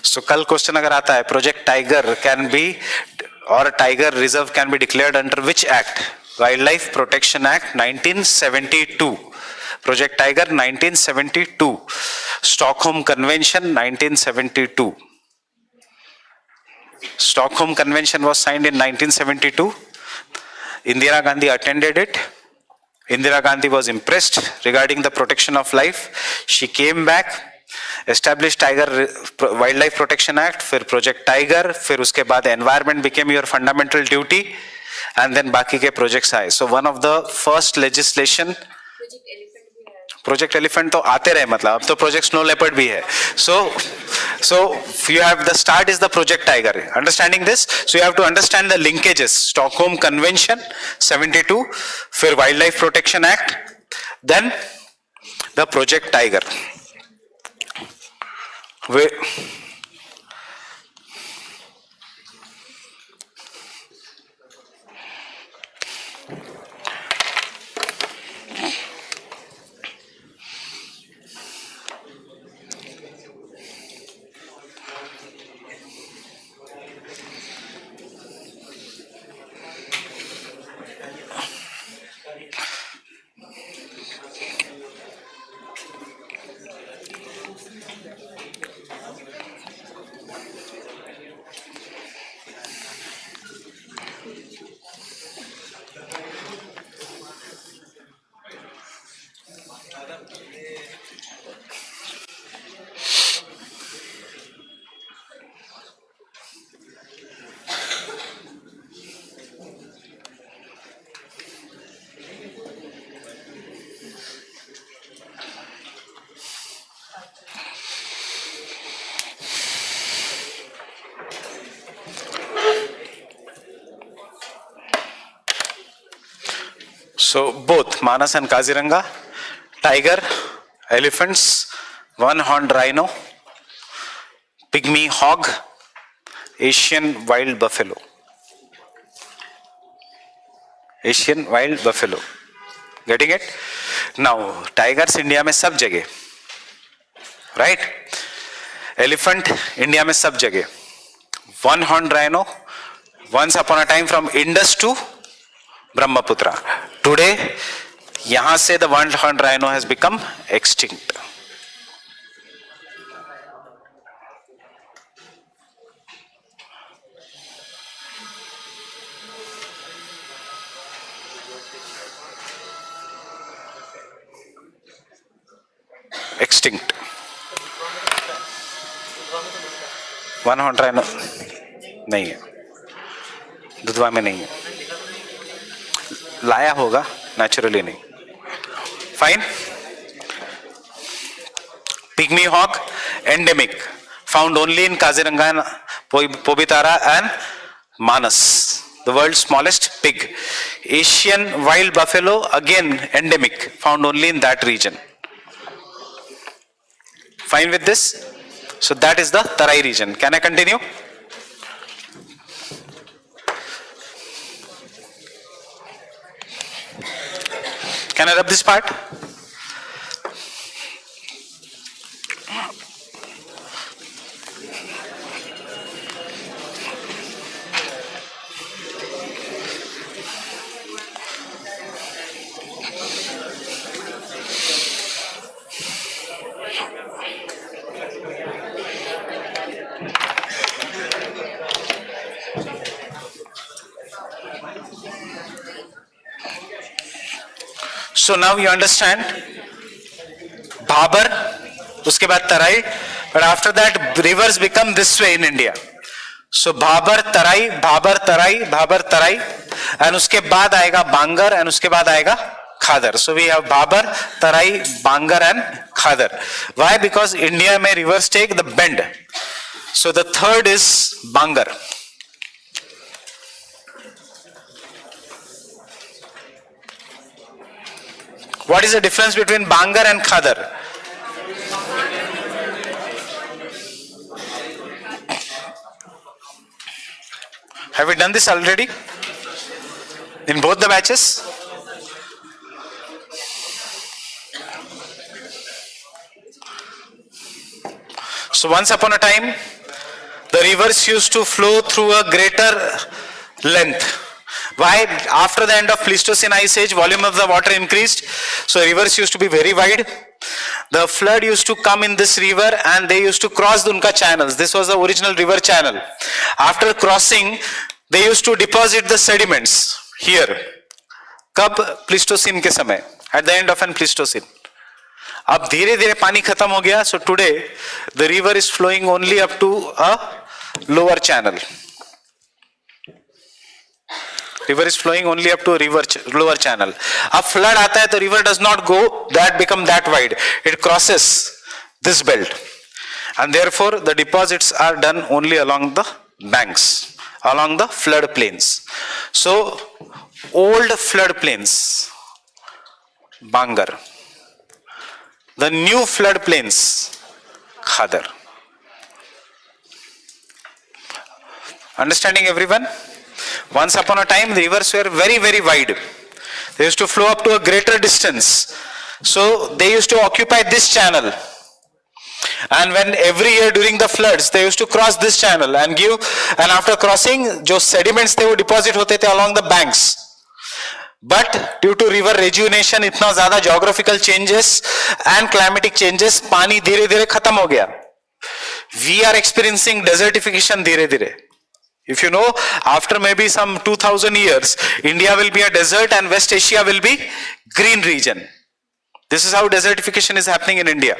So कल question अगर आता है प्रोजेक्ट टाइगर कैन बी और tiger reserve can be declared under which act? Wildlife Protection Act 1972. Project Tiger 1972. Stockholm Convention 1972. Stockholm Convention was signed in 1972. Indira Gandhi attended it. Indira Gandhi was impressed regarding the protection of life. She came back, established Tiger Wildlife Protection Act, फिर Project Tiger, फिर उसके बाद environment became your fundamental duty, and then बाकी के projects आए. So one of the first legislation, Project Elephant तो आते रहे, मतलब अब तो Project Snow Leopard भी है. So you have the start is the Project Tiger. Understanding this, so you have to understand the linkages. Stockholm Convention 72, फिर Wildlife Protection Act, then the Project Tiger. So both Manas and Kaziranga, tiger, elephants, one-horned rhino, pygmy hog, Asian wild buffalo. Asian wild buffalo. Getting it? Now, tigers India में सब जगह, right? Elephant India में सब जगह. One-horned rhino, once upon a time from Indus to Brahmaputra. Today, यहाँ से the one-horned rhino has become extinct. Extinct. One-horned rhino नहीं है, दुधवा में नहीं है, लाया होगा, naturally नहीं. Fine. Pygmy hog, endemic, found only in Kaziranga, Pobitara and Manas, the world's smallest pig. Asian wild buffalo, again endemic, found only in that region. Fine with this? So that is the Tarai region. Can I continue? Can I rub this part? So now you understand Bhabar, उसके बाद Tarai, but after that rivers become this way in India. So Bhabar, Tarai, Bhabar, Tarai, Bhabar, Tarai, and उसके बाद आएगा Bangar, and उसके बाद आएगा Khadar. So we have Bhabar, Tarai, Bangar, and Khadar. Why? Because India में rivers take the bend. So the third is Bangar. What is the difference between Bangar and Khadar? Have we done this already? In both the batches? So once upon a time, the rivers used to flow through a greater length. Why? After the end of Pleistocene Ice Age, volume of the water increased, so rivers used to be very wide. The flood used to come in this river and they used to cross unka channels. This was the original river channel. After crossing, they used to deposit the sediments here. कब? Pleistocene के समय, at the end of an Pleistocene. अब धीरे धीरे पानी खत्म हो गया, so today the river is flowing only up to a lower channel. River is flowing only up to a lower channel. अब flood आता है तो river does not go become that wide. It crosses this belt, and therefore the deposits are done only along the banks, along the flood plains. So old flood plains, Bangar. The new flood plains, Khadar. Understanding, everyone? Once upon a time, the rivers were very, very wide. They used to flow up to a greater distance. So they used to occupy this channel. And when every year during the floods, they used to cross this channel and after crossing, jo sediments they would deposit hote the along the banks. But due to river rejuvenation, itna zyada geographical changes and climatic changes, pani धीरे धीरे खत्म हो गया. We are experiencing desertification धीरे धीरे. If you know, after maybe some 2000 years, India will be a desert and West Asia will be green region. This is how desertification is happening in India.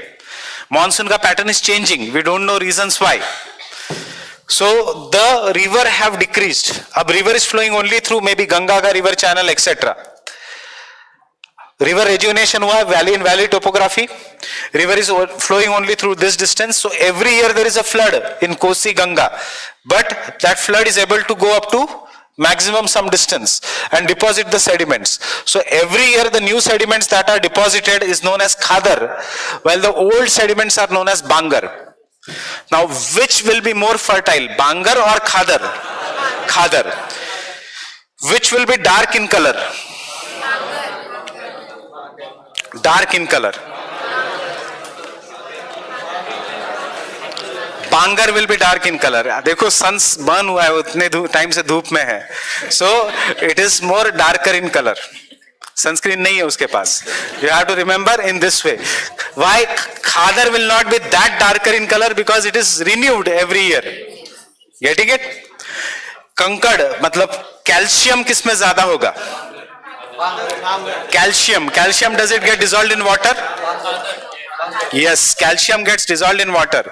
Monsoon ka pattern is changing. We don't know reasons why. So the river have decreased. Ab river is flowing only through maybe Ganga ka river channel, etc. River rejuvenation hua, valley and valley topography. River is flowing only through this distance. So every year there is a flood in Kosi Ganga. But that flood is able to go up to maximum some distance and deposit the sediments. So every year the new sediments that are deposited is known as Khadar, while the old sediments are known as Bangar. Now which will be more fertile, Bangar or Khadar? Khadar. Which will be dark in color? Dark in color. Bangar will be dark in color. देखो sun burn हुआ है, उतने time से धूप में है. So it is more darker in color. Sunscreen नहीं है उसके पास. You have to remember in this way. Why Khadar will not be that darker in color? Because it is renewed every year. Getting it? कंकड़ मतलब calcium किस में ज्यादा होगा? Calcium. Calcium, does it get dissolved in water? Yes, calcium gets dissolved in water.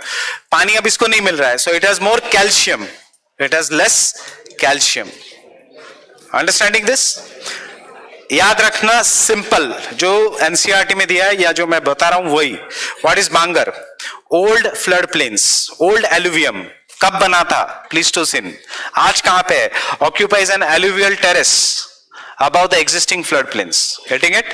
पानी अब इसको नहीं मिल रहा है, so it has more calcium. It has less calcium. Understanding this? याद रखना simple जो NCERT में दिया है या जो मैं बता रहा हूं वही. What is Bangar? Old flood plains, old alluvium. कब बना था? Pleistocene. आज कहां पे है? Occupies an alluvial terrace above the existing flood plains. Getting it?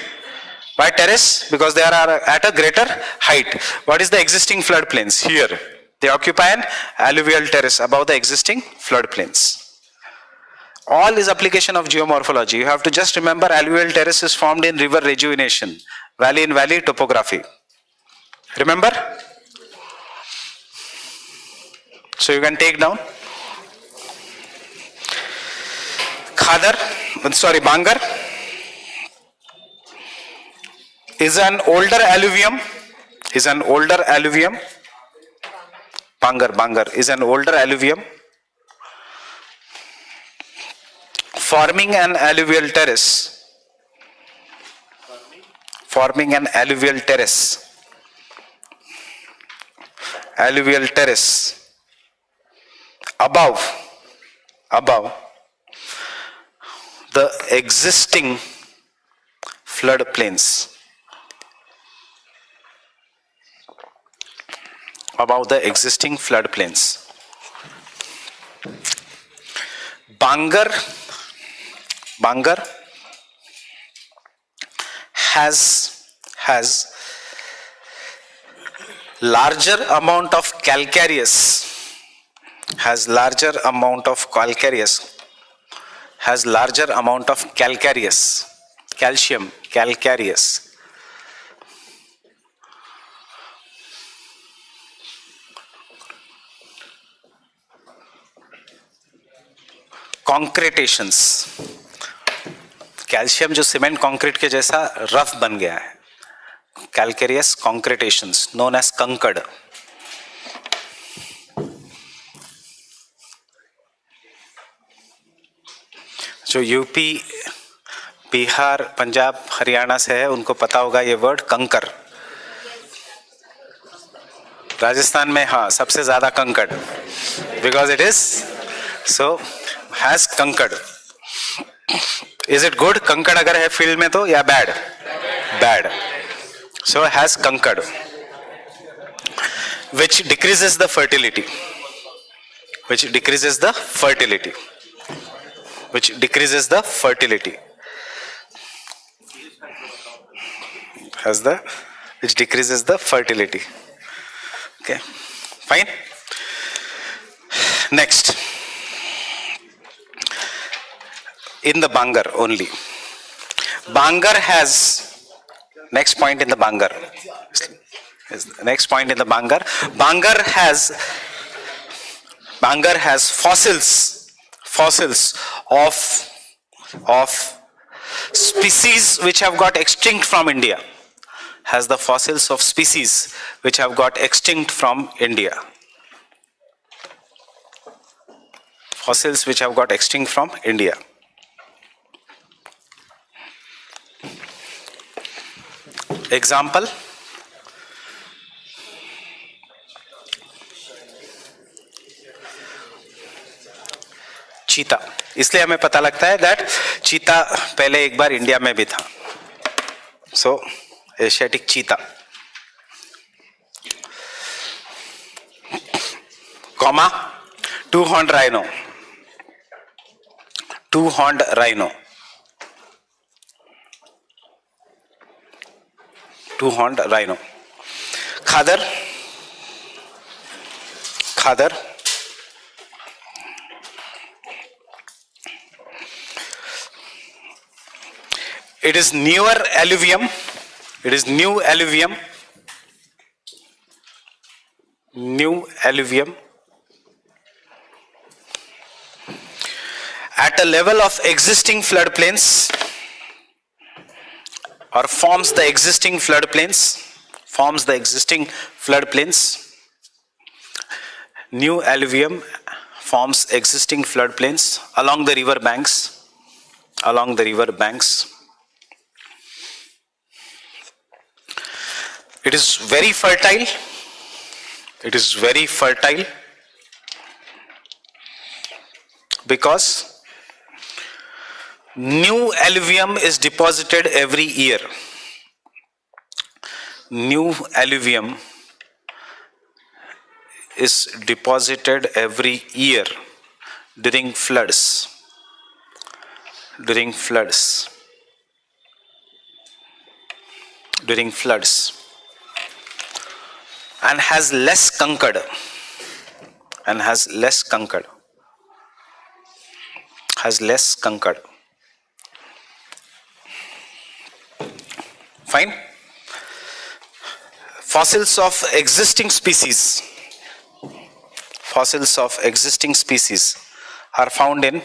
Why terrace? Because they are at a greater height. What is the existing flood plains? Here. They occupy an alluvial terrace above the existing flood plains. All is application of geomorphology. You have to just remember alluvial terrace is formed in river rejuvenation, valley in valley topography. Remember? So you can take down. Bangar is an older alluvium. Bangar is an older alluvium forming an alluvial terrace. Alluvial terrace above the existing flood plains. Above the existing flood plains. Bangar has larger amount of calcareous, calcium, calcareous. Concretations. Calcium जो cement concrete के जैसा rough बन गया है, calcareous कॉन्क्रीटेशंस known as कंकड़. जो UP, Bihar, Punjab, Haryana से है उनको पता होगा ये वर्ड कंकर. राजस्थान में हाँ सबसे ज्यादा कंकड़, because it is so has kankar. Is it good? कंकड़ अगर है फील्ड में तो, या bad? Bad. So has kankar which decreases the fertility, which decreases the fertility, which decreases the fertility, has the, which decreases the fertility. Okay, fine. Next, in the Bangar only, Bangar has, next point in the Bangar, next point in the Bangar, Bangar has fossils of species which have got extinct from India, has the fossils of species which have got extinct from India, fossils which have got extinct from India. Example, चीता. इसलिए हमें पता लगता है that चीता पहले एक बार India में भी था. So Asiatic cheetah. Comma, two horn rhino, two horn rhino, two horn rhino. Khadar, khadar, it is newer alluvium, it is new alluvium, new alluvium at a level of existing floodplains, or forms the existing floodplains, forms the existing floodplains. New alluvium forms existing floodplains along the river banks, along the river banks. It is very fertile, it is very fertile because new alluvium is deposited every year. New alluvium is deposited every year during floods, during floods, during floods, and has less concord, and has less concord, has less concord. Fine. Fossils of existing species, fossils of existing species are found in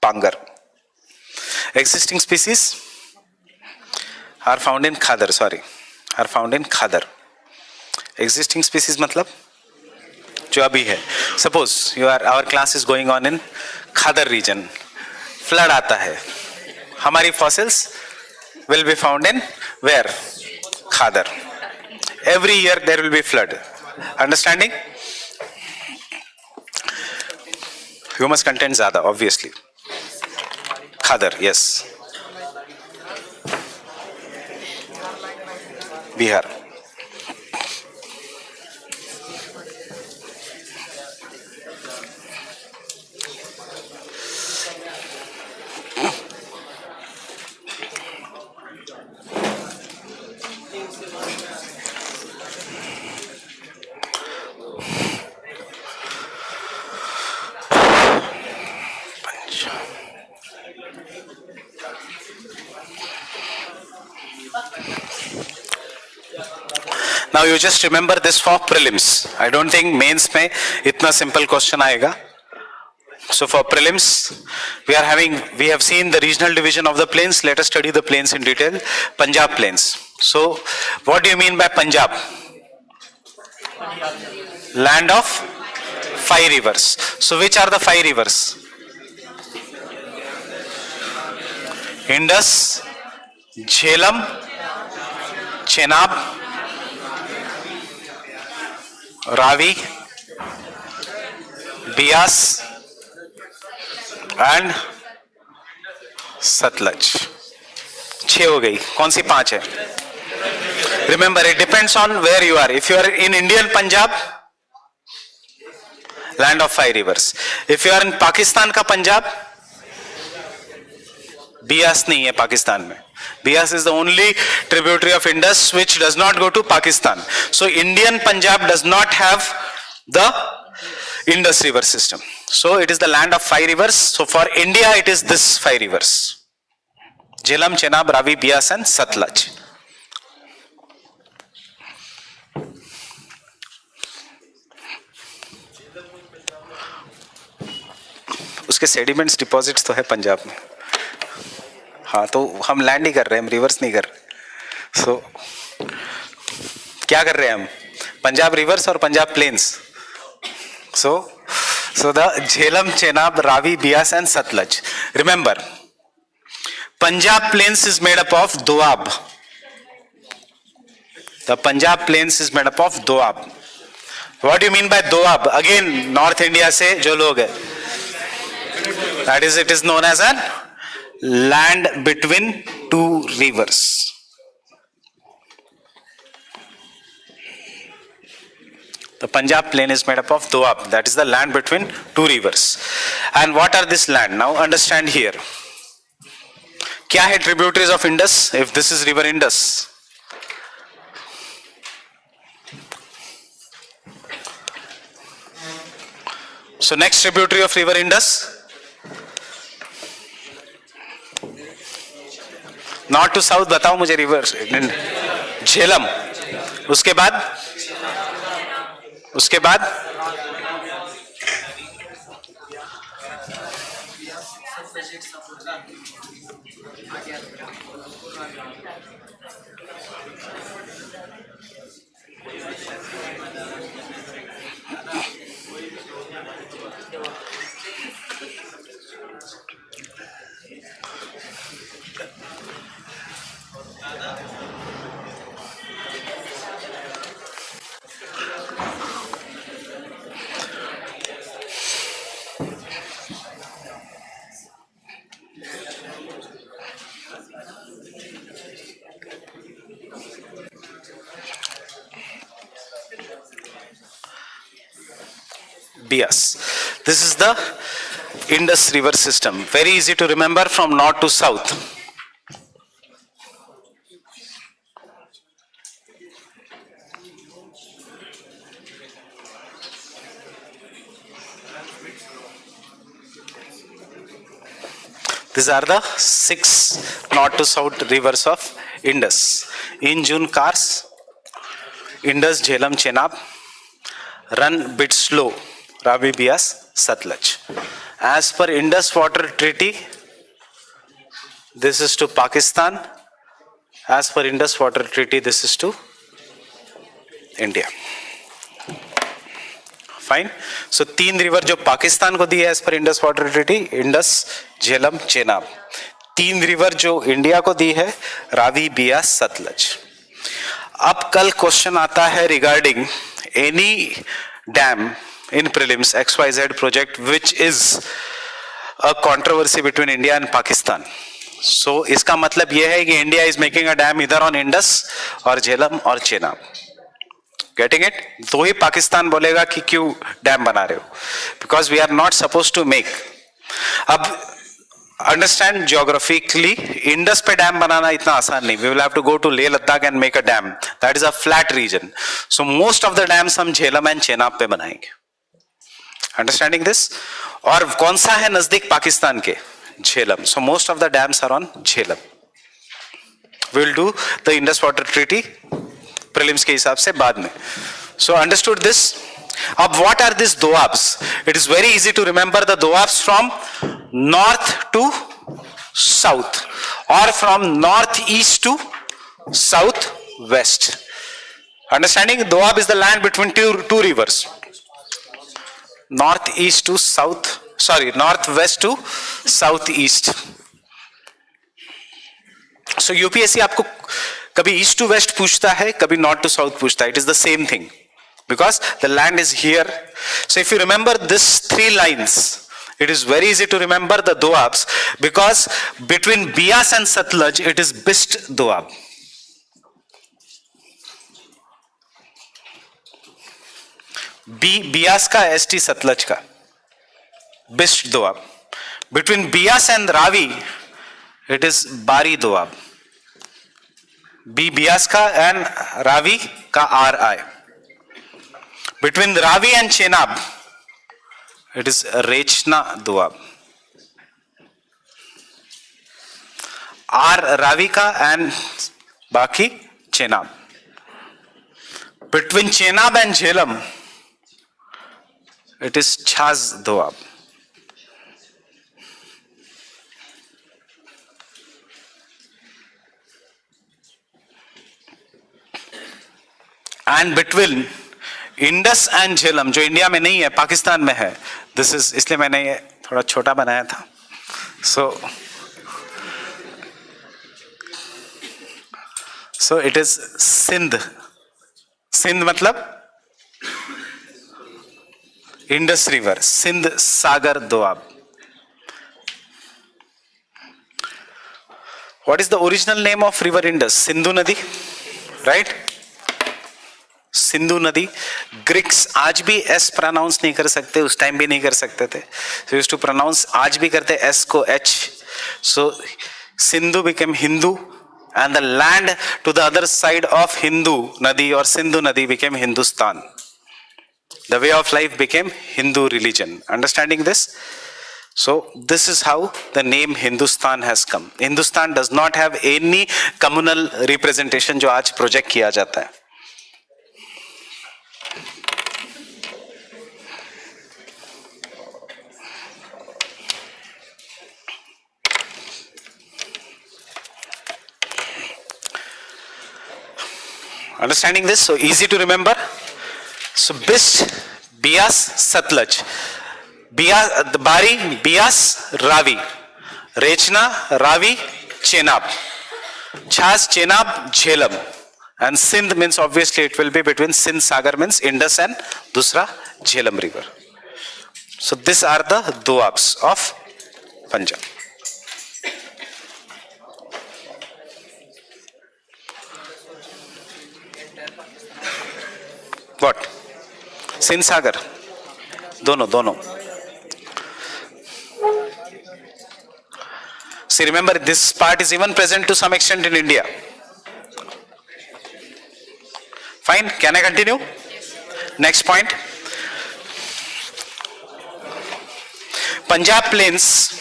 Bangar. Existing species are found in Khadar, sorry, are found in Khadar. Existing species मतलब जो अभी है. Suppose our class is going on in Khadar region. Flood आता है. हमारी fossils will be found in where? Khadar. Every year there will be flood. Understanding? Humus content ज़्यादा obviously. Khadar, yes. Bihar. Now you just remember this for prelims. I don't think mains में इतना simple question आएगा. So for prelims, we have seen the regional division of the plains. Let us study the plains in detail. Punjab plains. So what do you mean by Punjab? Land of 5 rivers. So which are the 5 rivers? Indus, Jhelum, Chenab, Ravi, Bias and Satluj. 6 हो गई, कौन सी 5 है? Remember, it depends on where you are. If you are in Indian Punjab, land of 5 rivers. If you are in Pakistan का Punjab, Bias नहीं है पाकिस्तान में. Bias is the only tributary of Indus which does not go to Pakistan. So Indian Punjab does not have the Indus river system. So it is the land of 5 rivers. So for India it is this 5 rivers. Jhelum, Chenab, Ravi, Bias and Satluj. उसके sediments deposits तो है पंजाब में. हाँ, तो हम land ही कर रहे हैं, हम रिवर्स नहीं कर रहे. सो क्या कर रहे हैं हम? पंजाब रिवर्स और Punjab plains. So the Jhelum, Chenab, Ravi, Bias and Satluj. Remember, Punjab plains is made up of Doab. The Punjab plains is made up of Doab. What do you mean by Doab? Again, North India से जो लोग हैं. That is, it is known as a land between 2 rivers. The Punjab plain is made up of Doab. That is the land between 2 rivers. And what are this land? Now understand here. क्या है tributaries of Indus? If this is river Indus. So next tributary of river Indus. North to south बताओ मुझे. River Jhelum, उसके बाद Bias. This is the Indus river system. Very easy to remember from north to south. These are the 6 north to south rivers of Indus. In June cars, Indus, Jhelum, Chenab run bit slow. Ravi, Bias, Satluj. As per Indus Water Treaty, this is to Pakistan. As per Indus Water Treaty, this is to India. Fine. So 3 river जो पाकिस्तान को दी है as per Indus Water Treaty, Indus, Jhelum, Chenab. 3 river जो India को दी है, रावी, बियास, सतलज. अब कल question आता है regarding any damn in prelims XYZ project which is a controversy between India and Pakistan. So इसका मतलब यह है कि India is making a dam either on Indus और झेलम और चेनाब. Getting it? तो ही पाकिस्तान बोलेगा कि क्यों डैम बना रहे हो, because we are not supposed to make. अब understand geographically, Indus पे डैम बनाना इतना आसान नहीं. We will have to go to Leh Ladakh and make a dam. That is a flat region. So most of the dams हम Jhelum and Chenab पे बनाएंगे. Understanding this? और कौन सा है नजदीक पाकिस्तान के? Jhelum. So most of the dams are on Jhelum. We will do the Indus Water Treaty prelims के हिसाब से बाद में. So understood this? Ab what are these doabs? It is very easy to remember the doabs from north to south or from northeast to southwest. Understanding? Doab is the land between two rivers. Northeast to south, northwest to southeast. So UPSC आपको कभी east to waste पूछता है, कभी north to south पूछता है. It is the same thing because the land is here. So if you remember these three lines, it is very easy to remember the doabs because between Bias and Satluj it is Bist doab. Bias का ST Satluj का Bist doab. Between Bias and Ravi it is Bari doab. Bias का and Ravi का RI. Between Ravi and Chenab, it is Rechna doab. R Ravi ka and Baki Chenab. Between Chenab and Jhelum, it is Chhaz doab. And between Indus and Jhelum, जो India में नहीं है पाकिस्तान में है, this is, इसलिए मैंने ये थोड़ा छोटा बनाया था. So it is Sindh. Sindh मतलब Indus river, Sindh Sagar Doab. What is the original name of river Indus? Sindhu नदी, राइट? सिंधु नदी. ग्रीक्स आज भी एस प्रोनाउंस नहीं कर सकते, उस टाइम भी नहीं कर सकते थे. सो यूज्ड टू प्रोनाउंस, आज भी करते एस को H. So Sindhu became Hindu and the land to the other side of Hindu नदी और सिंधु नदी became Hindustan. The way of life became Hindu religion. Understanding this? So this is how the name Hindustan has come. Hindustan does not have any communal representation जो आज project किया जाता है. Understanding this? So easy to remember. So Bist, Bias, Satluj. Bari, Bias, Ravi. Rechna, Ravi, Chenab. Chhaz, Chenab, Jhelum. And Sindh means obviously it will be between Sindh Sagar means Indus and Dusra Jhelum river. So these are the doabs of Punjab. What? Sindh Sagar. Dono. See, remember this part is even present to some extent in India. Fine. Can I continue? Next point. Punjab Plains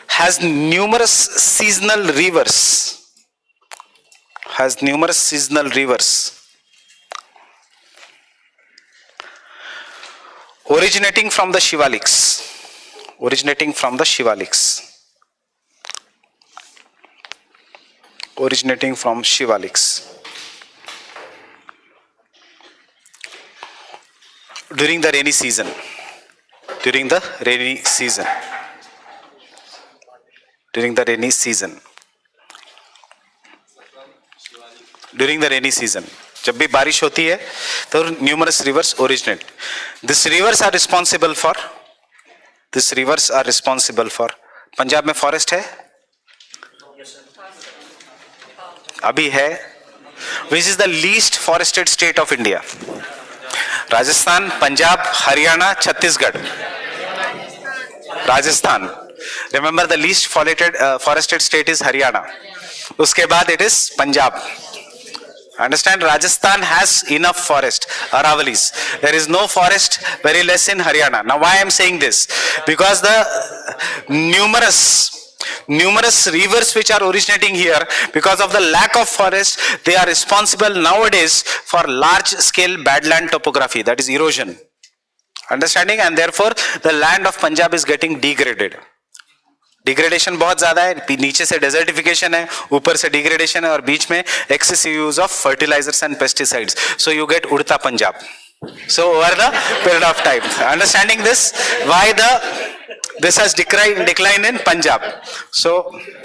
has numerous seasonal rivers. Originating from the Shivaliks. During the rainy season. During the rainy season. जब भी बारिश होती है तो numerous rivers originate. These rivers are responsible for. Punjab में forest है? अभी है. Which is the least forested state of India? Rajasthan, Punjab, Haryana, Chhattisgarh. Rajasthan. Remember the least forested state is Haryana. उसके बाद it is Punjab. Understand? Rajasthan has enough forest, Aravalis. There is no forest, very less in Haryana. Now why I am saying this? Because the numerous numerous rivers which are originating here. Because of the lack of forest, they are responsible nowadays for large scale badland topography, that is erosion. Understanding? And therefore the land of Punjab is getting degraded. Degradation बहुत ज्यादा है, नीचे से desertification है, ऊपर से degradation है, और बीच में excessive use of fertilizers and pesticides. So you get Udta Punjab. So over the period of time, understanding this, why this has declined in Punjab. So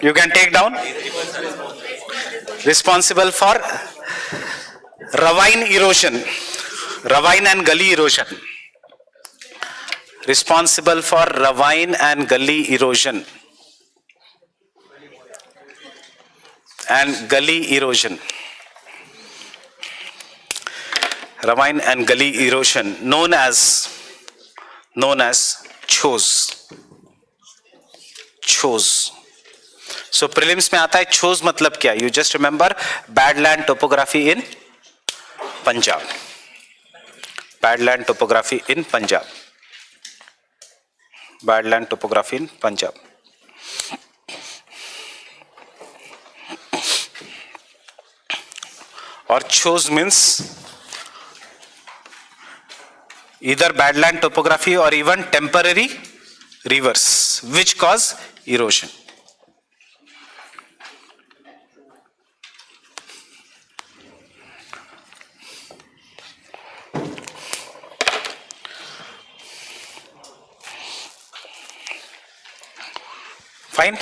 you can take down responsible for ravine erosion, ravine and gully erosion. Responsible for ravine and gully erosion. And gully erosion. Ravine and gully erosion, known as chos. So prelims में आता है chos मतलब क्या? You just remember badland topography in Punjab. Badland topography in Punjab. Badland topography in Punjab. Or chos means either badland topography or even temporary rivers which cause erosion. Fine.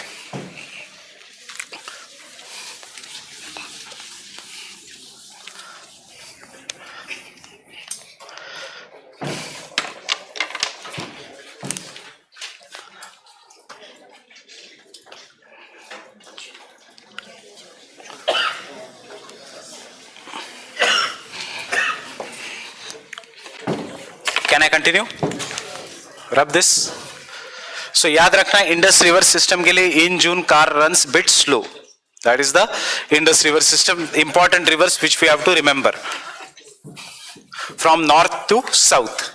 Can I continue? Rub this. So याद रखना, Indus river system के लिए in June car runs bit slow. That is the Indus river system. Important rivers which we have to remember from north to south.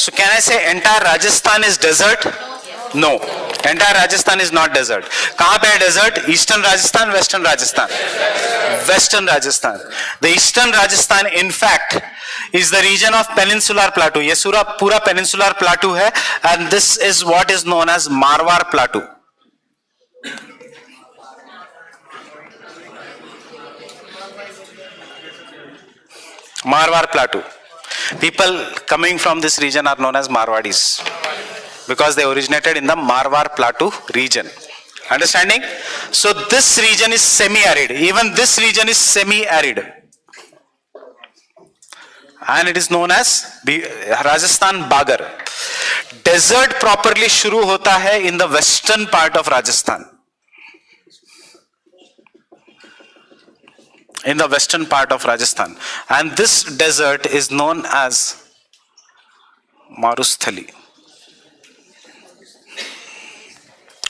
So can I say entire Rajasthan is desert? No. Entire Rajasthan is not desert. कहाँ पे है desert? Eastern Rajasthan, Western Rajasthan. Western Rajasthan. The Eastern Rajasthan, in fact, is the region of peninsular plateau. ये पूरा peninsular plateau है, and this is what is known as Marwar Plateau. Marwar Plateau. People coming from this region are known as Marwadis because they originated in the Marwar Plateau region. Understanding? So this region is semi-arid. Even this region is semi-arid. And it is known as Rajasthan Bagar. Desert properly shuru hota hai in the western part of Rajasthan. In the western part of Rajasthan, and this desert is known as Marusthali.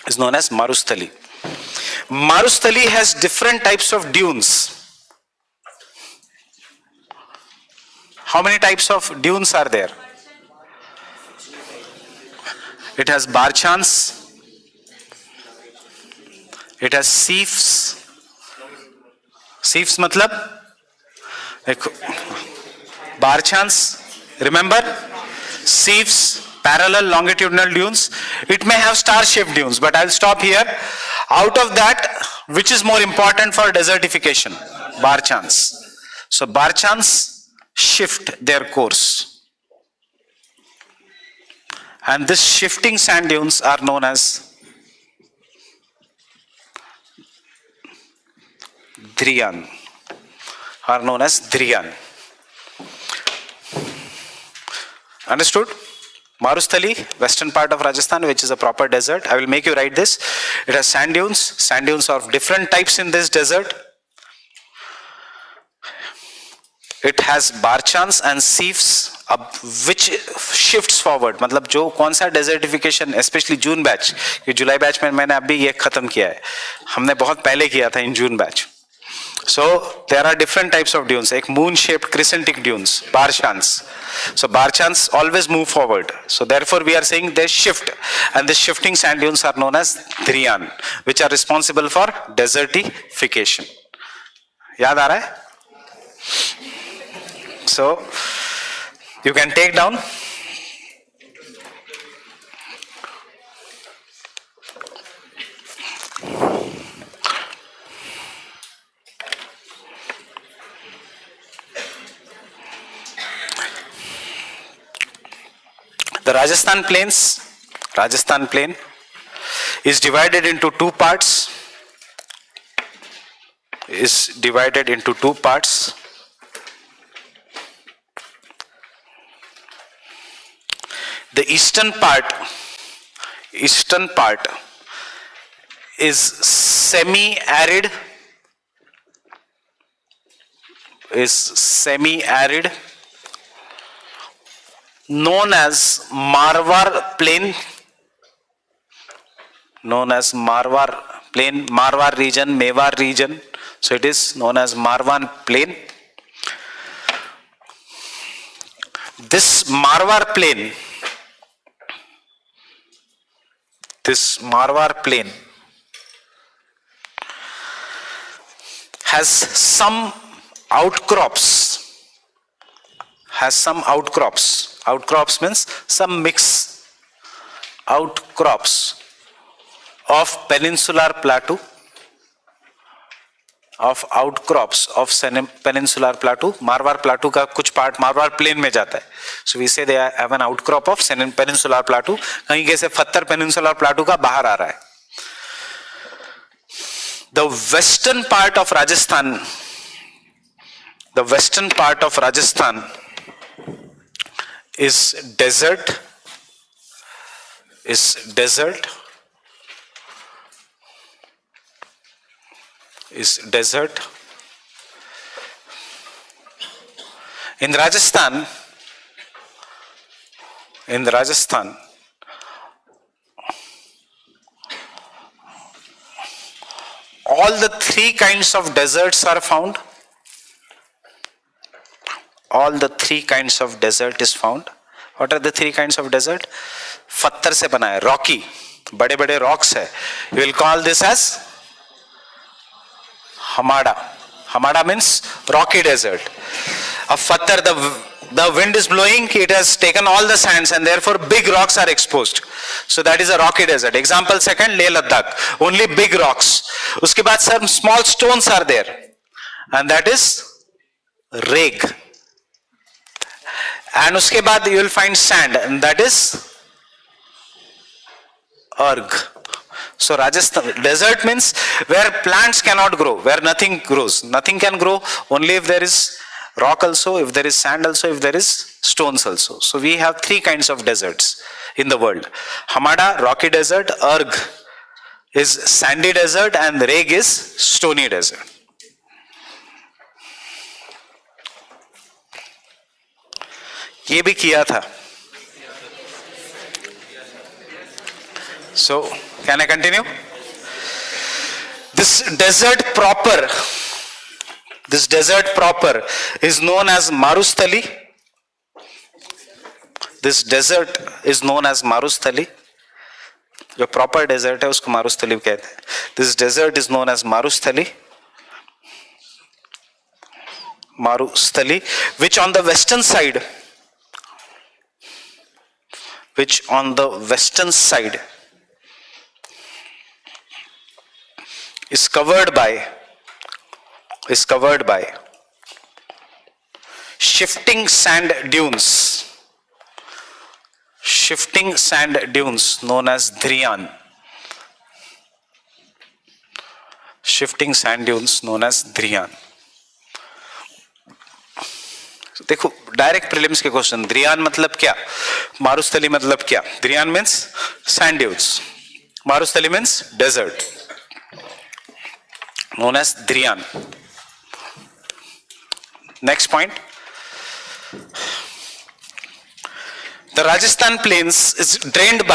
Is known as Marusthali. Marusthali has different types of dunes. How many types of dunes are there? It has barchans. It has seefs. Seefs matlab barchans, remember? Seefs, parallel longitudinal dunes. It may have star shaped dunes, but I'll stop here. Out of that, which is more important for desertification? Barchans. So barchans shift their course, and this shifting sand dunes are known as Dhriyan, are known as Dhriyan. Understood? Marusthali, western part of Rajasthan, which is a proper desert. I will make you write this. It has sand dunes. Sand dunes are of different types in this desert. It has barchans and sieves, which shifts forward. मतलब जो कौन सा desertification, especially June batch, कि जुलाई batch में मैंने अभी ये खत्म किया है, हमने बहुत पहले किया था in June batch. So there are different types of dunes. एक moon-shaped crescentic dunes, barchans. So barchans always move forward. So therefore we are saying they shift, and the shifting sand dunes are known as dhriyan, which are responsible for desertification. याद आ रहा है? So you can take down. The Rajasthan plain is divided into two parts. The eastern part is semi-arid, known as Marwar plain, Marwar region, Mewar region. So it is known as Marwan plain. This Marwar plain has some outcrops. Outcrops means some mix outcrops of peninsular plateau, peninsular plateau. Marwar plateau का कुछ part Marwar plain में जाता है. So we say they have an outcrop of peninsular plateau. कहीं कैसे Fattar peninsular plateau का बाहर आ रहा है. The western part of Rajasthan is desert. In Rajasthan, all the three kinds of deserts are found. All the three kinds of desert is found. What are the three kinds of desert? पत्थर से बना है, rocky, बड़े बड़े rocks है. You will call this as Hamada. Hamada means rocky desert. A Fattar, the wind is blowing, it has taken all the sands and therefore big rocks are exposed. So that is a rocky desert. Example second, Leh Ladakh, only big rocks. उसके बाद some small stones are there, and that is reg. And उसके बाद you will find sand, and that is erg. So Rajasthan desert means where plants cannot grow, where nothing grows. Nothing can grow only if there is rock also, if there is sand also, if there is stones also. So we have three kinds of deserts in the world. Hamada, rocky desert; erg is sandy desert; and reg is stony desert. ये भी किया था. So can I continue? This desert proper is known as Marusthali. This desert is known as Marusthali. जो proper desert है उसको मारुस्थली कहते हैं. This desert is known as Marusthali, which on the western side is covered by shifting sand dunes known as dhriyan. देखो direct prelims के question. Dhriyan मतलब क्या, मारुस्थली मतलब क्या. Dhriyan means sand dunes, Marusthali means desert, known as Dhriyan. Next point. The Rajasthan plains is drained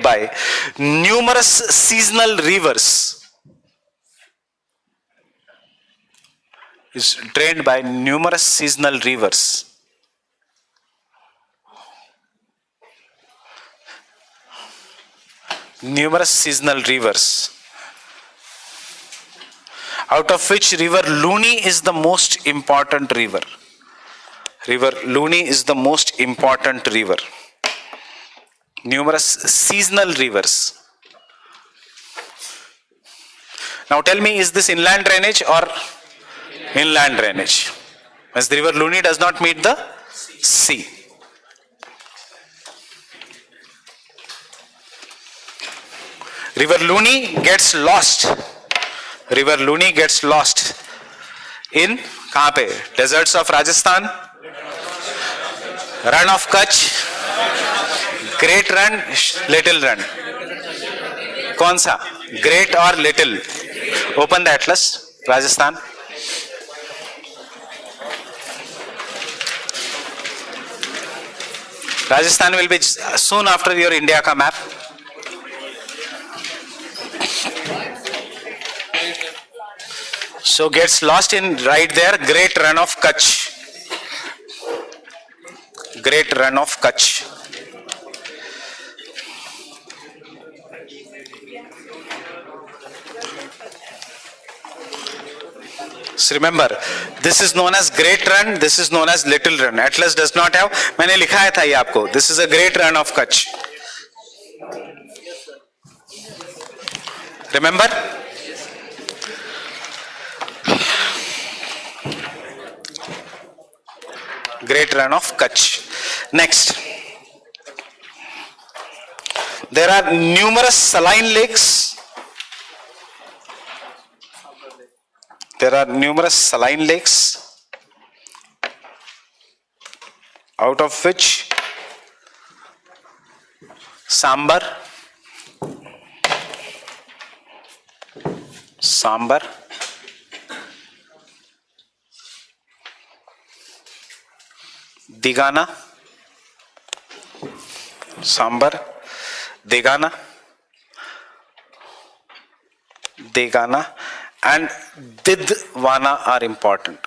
by numerous seasonal rivers. Is drained by numerous seasonal rivers. Numerous seasonal rivers, out of which river Luni is the most important river. River Luni is the most important river. Numerous seasonal rivers. Now tell me, is this inland drainage or inland drainage? As the river Luni does not meet the sea. River Luni gets lost. River Luni gets lost in कहाँ पे? Deserts of Rajasthan, Run of Kutch, Great Run, Little Run. कौन सा? Great or Little? Open the atlas. Rajasthan. Rajasthan will be soon after your India ka map. So gets lost in right there, Great Run of Kutch. Great Run of Kutch. So remember, this is known as Great Run, this is known as Little Run. Atlas does not have, मैंने लिखा है था ये आपको. This is a Great Run of Kutch. Remember? Great Run of Kutch. Next, there are numerous saline lakes. There are numerous saline lakes, out of which Sambar, Digana, Degana and Didwana are important.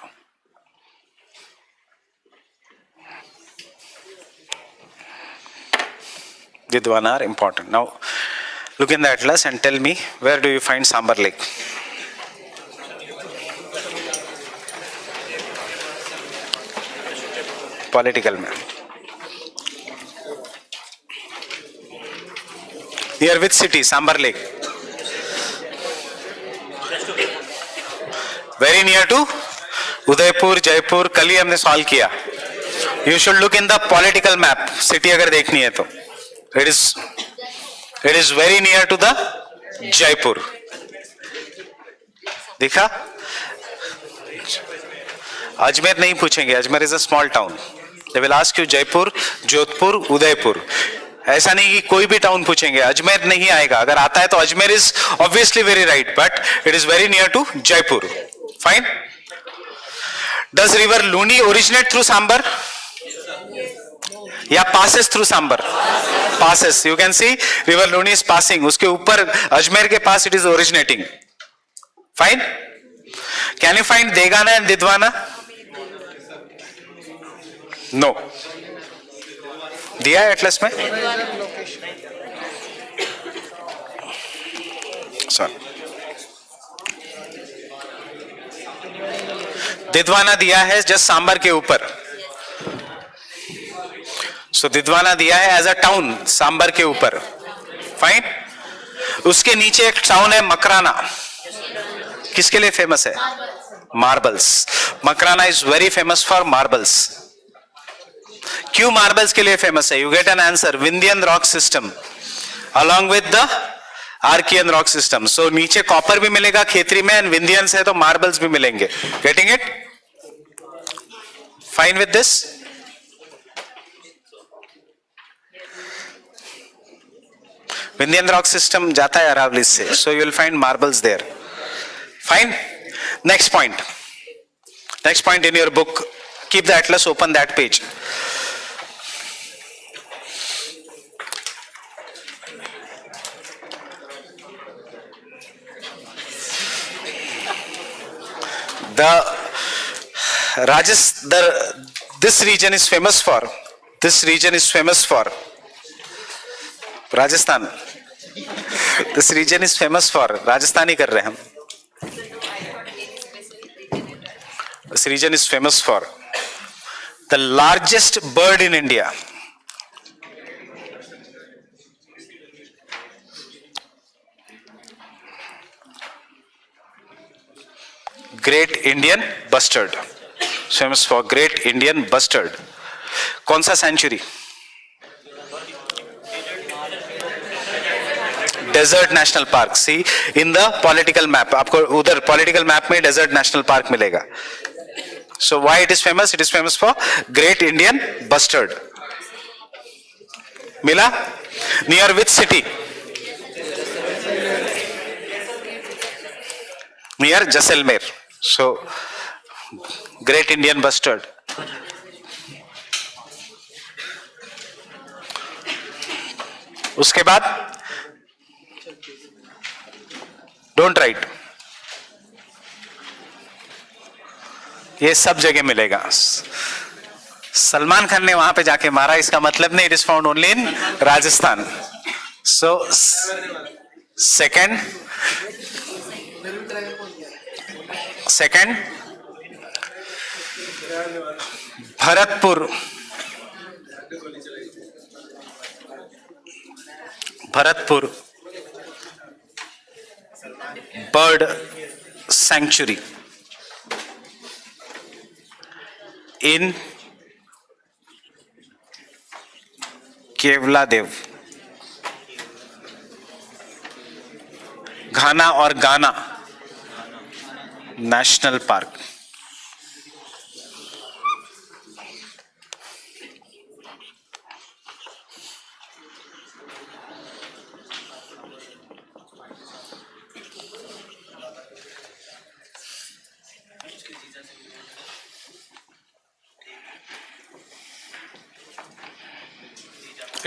Didwana are important. Now look in the atlas and tell me, where do you find Sambar Lake? Political map. Near which city? Sambar Lake. Very near to Udaipur, Jaipur. कल ही हमने solve किया. You should look in the political map. City अगर देखनी है तो. It is very near to the Jaipur. देखा? अजमेर नहीं पूछेंगे. Ajmer is a small town. They will ask you Jaipur, Jodhpur, Udaipur. ऐसा नहीं कि कोई भी टाउन पूछेंगे. अजमेर नहीं आएगा. अगर आता है तो Ajmer is obviously very right, but it is very near to Jaipur. Fine. Does river Luni originate through Sambar? या passes through Sambar? Passes. You can see river Luni is passing. उसके ऊपर अजमेर के पास it is originating. Fine. Can you find Degana and Didwana? No. दिया है Atlas में? Sorry. दिदवाना दिया है just sambar के ऊपर. सो दिदवाना दिया है एज अ टाउन सांबर के ऊपर. फाइन. उसके नीचे एक टाउन है मकराना. किसके लिए फेमस है? Marbles. Makrana is very famous for marbles. क्यों मार्बल्स के लिए फेमस है? You get an answer. Vindhyan rock system along with the Archean rock system. So नीचे कॉपर भी मिलेगा खेतरी में, एंड विंध्यंस है तो मार्बल्स भी मिलेंगे. Getting it? Fine with this? Vindhyan rock system जाता है अरावली से, so you will find marbles there. Fine. Next point. Next point in your book. Keep the atlas open, that page. This region is famous for. This region is famous for. Rajasthan. This region is famous for. Rajasthani कर रहे हैं हम. This region is famous for the largest bird in India. Great Indian bustard. Famous for Great Indian bustard. कौन सा sanctuary? Desert national park. See in the political map, आपको उधर political map में desert national park मिलेगा. So why it is famous? It is famous for great Indian bustard. मिला? Near which city? Near Jaisalmer. So great Indian bustard. उसके बाद don't write. ये सब जगह मिलेगा. सलमान खान ने वहां पे जाके मारा, इसका मतलब नहीं. It is found only in Rajasthan. So second Bharatpur. bird sanctuary in Keoladeo, Ghana और Ghana national park.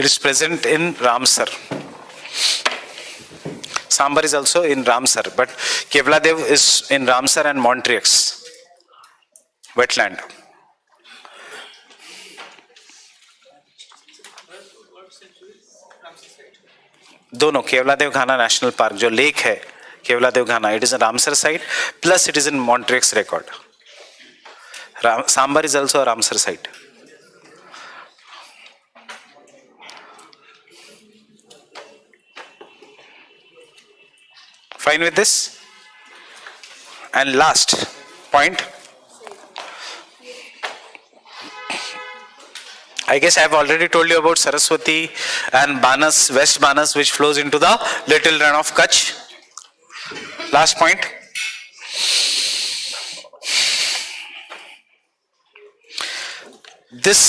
It is present in Ramsar. Sambar is also in Ramsar, but Kevladev is in Ramsar and Montreux wetland. दोनों केवलादेव घाना नेशनल पार्क जो lake है Keoladeo Ghana, it is a Ramsar site plus it is in Montreux record. Sambhar is also a Ramsar site. Fine with this? And last point, I guess I have already told you about Saraswati and Banas, West Banas, which flows into the Little Run of Kutch. Last point. This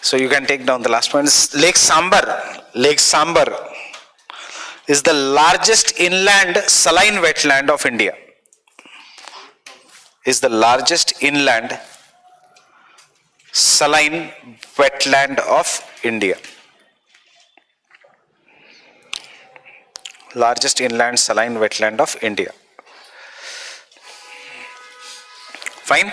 so you can take down the last point. Lake Sambar is the largest inland saline wetland of India. Is the largest inland saline wetland of India. Largest inland saline wetland of India. Fine.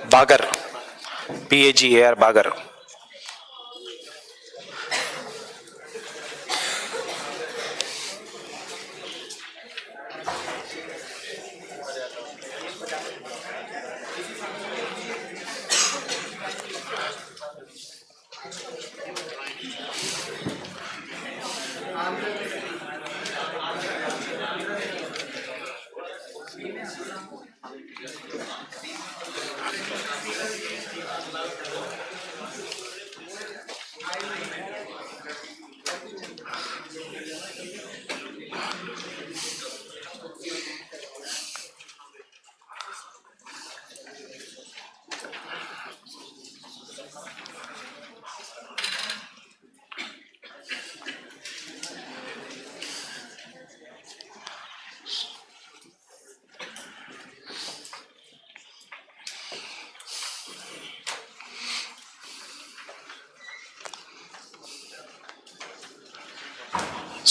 Bagar. Pagar, Bagar.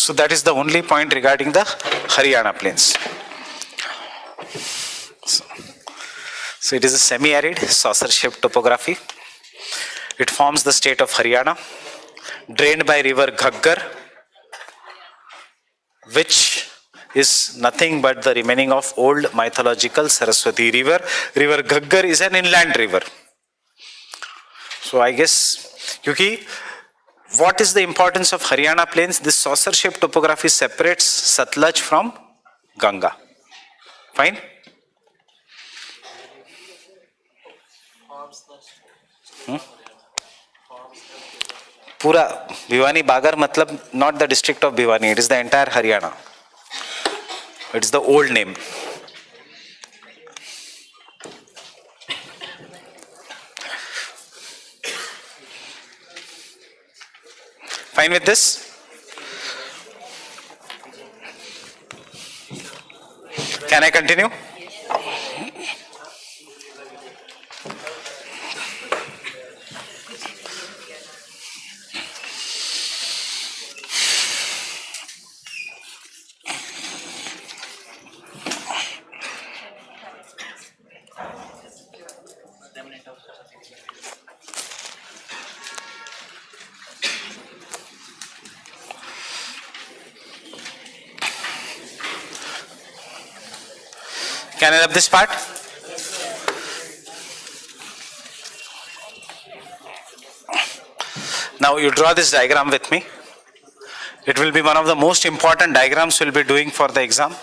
So that is the only point regarding the Haryana plains. So it is a semi-arid saucer-shaped topography. It forms the state of Haryana, drained by river Ghaggar, which is nothing but the remaining of old mythological Saraswati river. River Ghaggar is an inland river. So I guess, kyunki what is the importance of Haryana plains? This saucer-shaped topography separates Satluj from Ganga. Fine? Pura Bhiwani Bagar matlab not the district of Bhiwani, it is the entire Haryana. It is the old name. Fine with this? Can I continue? Can I have this part? Now you draw this diagram with me. It will be one of the most important diagrams we'll be doing for the exam.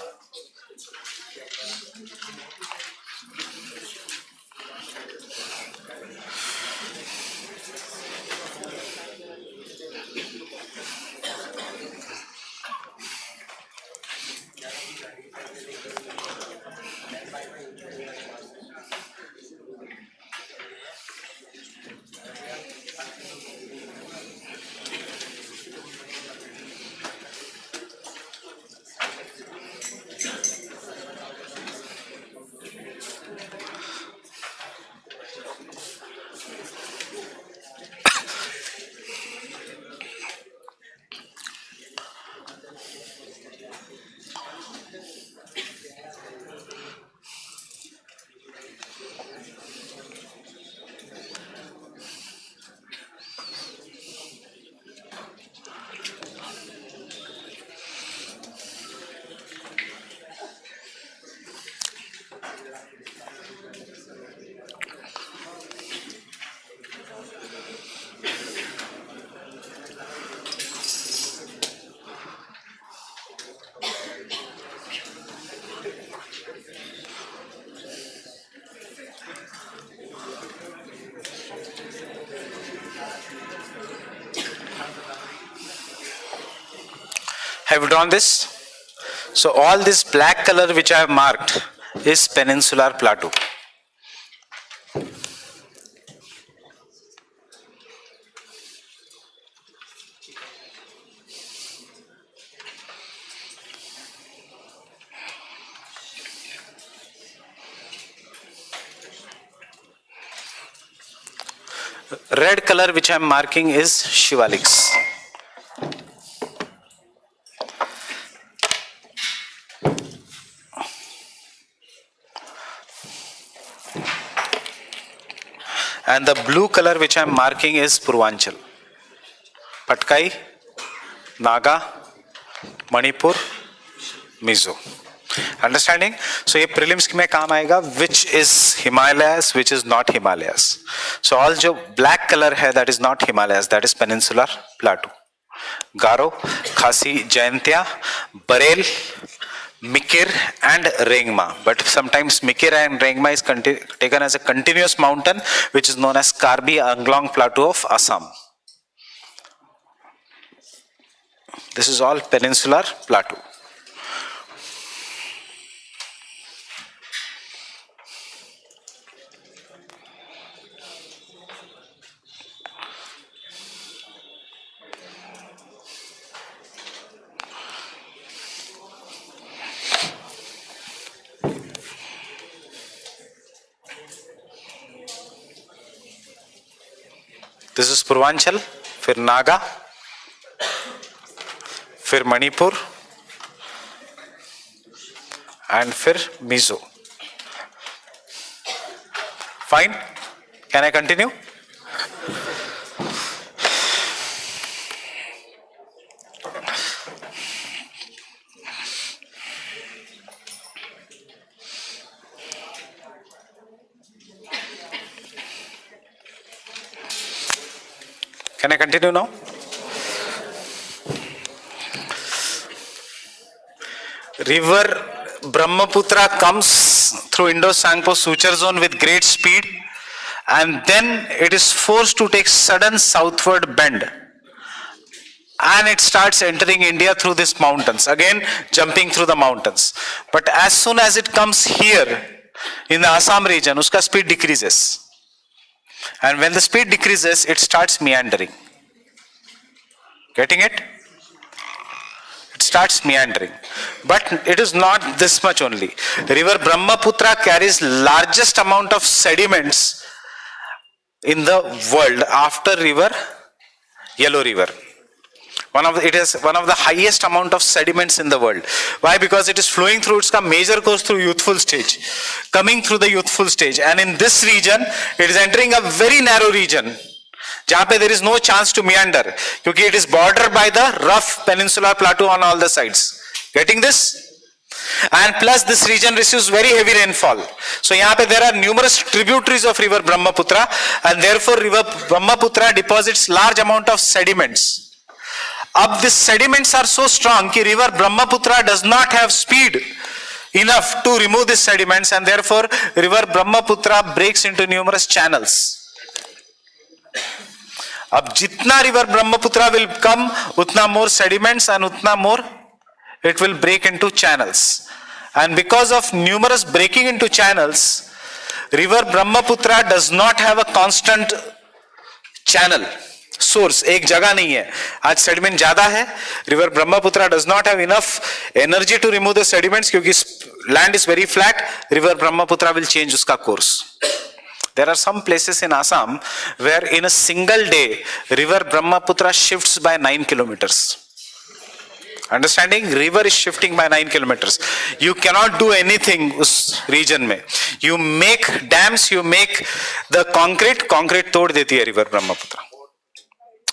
Have you drawn this? So all this black color which I have marked is peninsular plateau. Red color which I am marking is Shivaliks. and the blue color which I am marking is Purvanchal. Patkai, Naga, Manipur, Mizo. Understanding? So ये prelims में काम आएगा which is Himalayas, which is not Himalayas. So all जो black color है that is not Himalayas, that is peninsular plateau. Garo, Khasi, Jaintia, Barel, Mikir and Rengma. But sometimes Mikir and Rengma is taken as a continuous mountain which is known as Karbi Anglong Plateau of Assam. This is all peninsular plateau. This is Purvanchal, फिर नागा, फिर Manipur and फिर Mizo. Fine? Can I continue? Can I continue now? River Brahmaputra comes through Indo-Sangpo suture zone with great speed, and then it is forced to take sudden southward bend, and it starts entering India through these mountains, again jumping through the mountains. But as soon as it comes here in the Assam region, uska speed decreases. And when the speed decreases, it starts meandering. Getting it? It starts meandering. But it is not this much only. River Brahmaputra carries largest amount of sediments in the world after river Yellow River. It is one of the highest amount of sediments in the world. Why? Because it is flowing through, its major course through youthful stage, coming through the youthful stage, and in this region it is entering a very narrow region जहाँ पे there is no chance to meander, क्योंकि it is bordered by the rough peninsular plateau on all the sides. Getting this? And plus this region receives very heavy rainfall. So यहाँ पे there are numerous tributaries of river Brahmaputra, and therefore river Brahmaputra deposits large amount of sediments. अब these sediments are so strong कि river Brahmaputra does not have speed enough to remove these sediments, and therefore river Brahmaputra breaks into numerous channels. अब जितना river Brahmaputra will come, उतना more sediments and उतना more it will break into channels. And because of numerous breaking into channels, river Brahmaputra does not have a constant channel. Source एक जगह नहीं है. आज sediment ज्यादा है. River Brahmaputra does not have enough energy to remove the sediments, क्योंकि land is very flat. River Brahmaputra will change उसका course. There are some places in Assam where in a single day river Brahmaputra shifts by 9 kilometers. Understanding? River is shifting by 9 kilometers. You cannot do anything उस region में. You make dams, you make the concrete तोड़ देती है river Brahmaputra.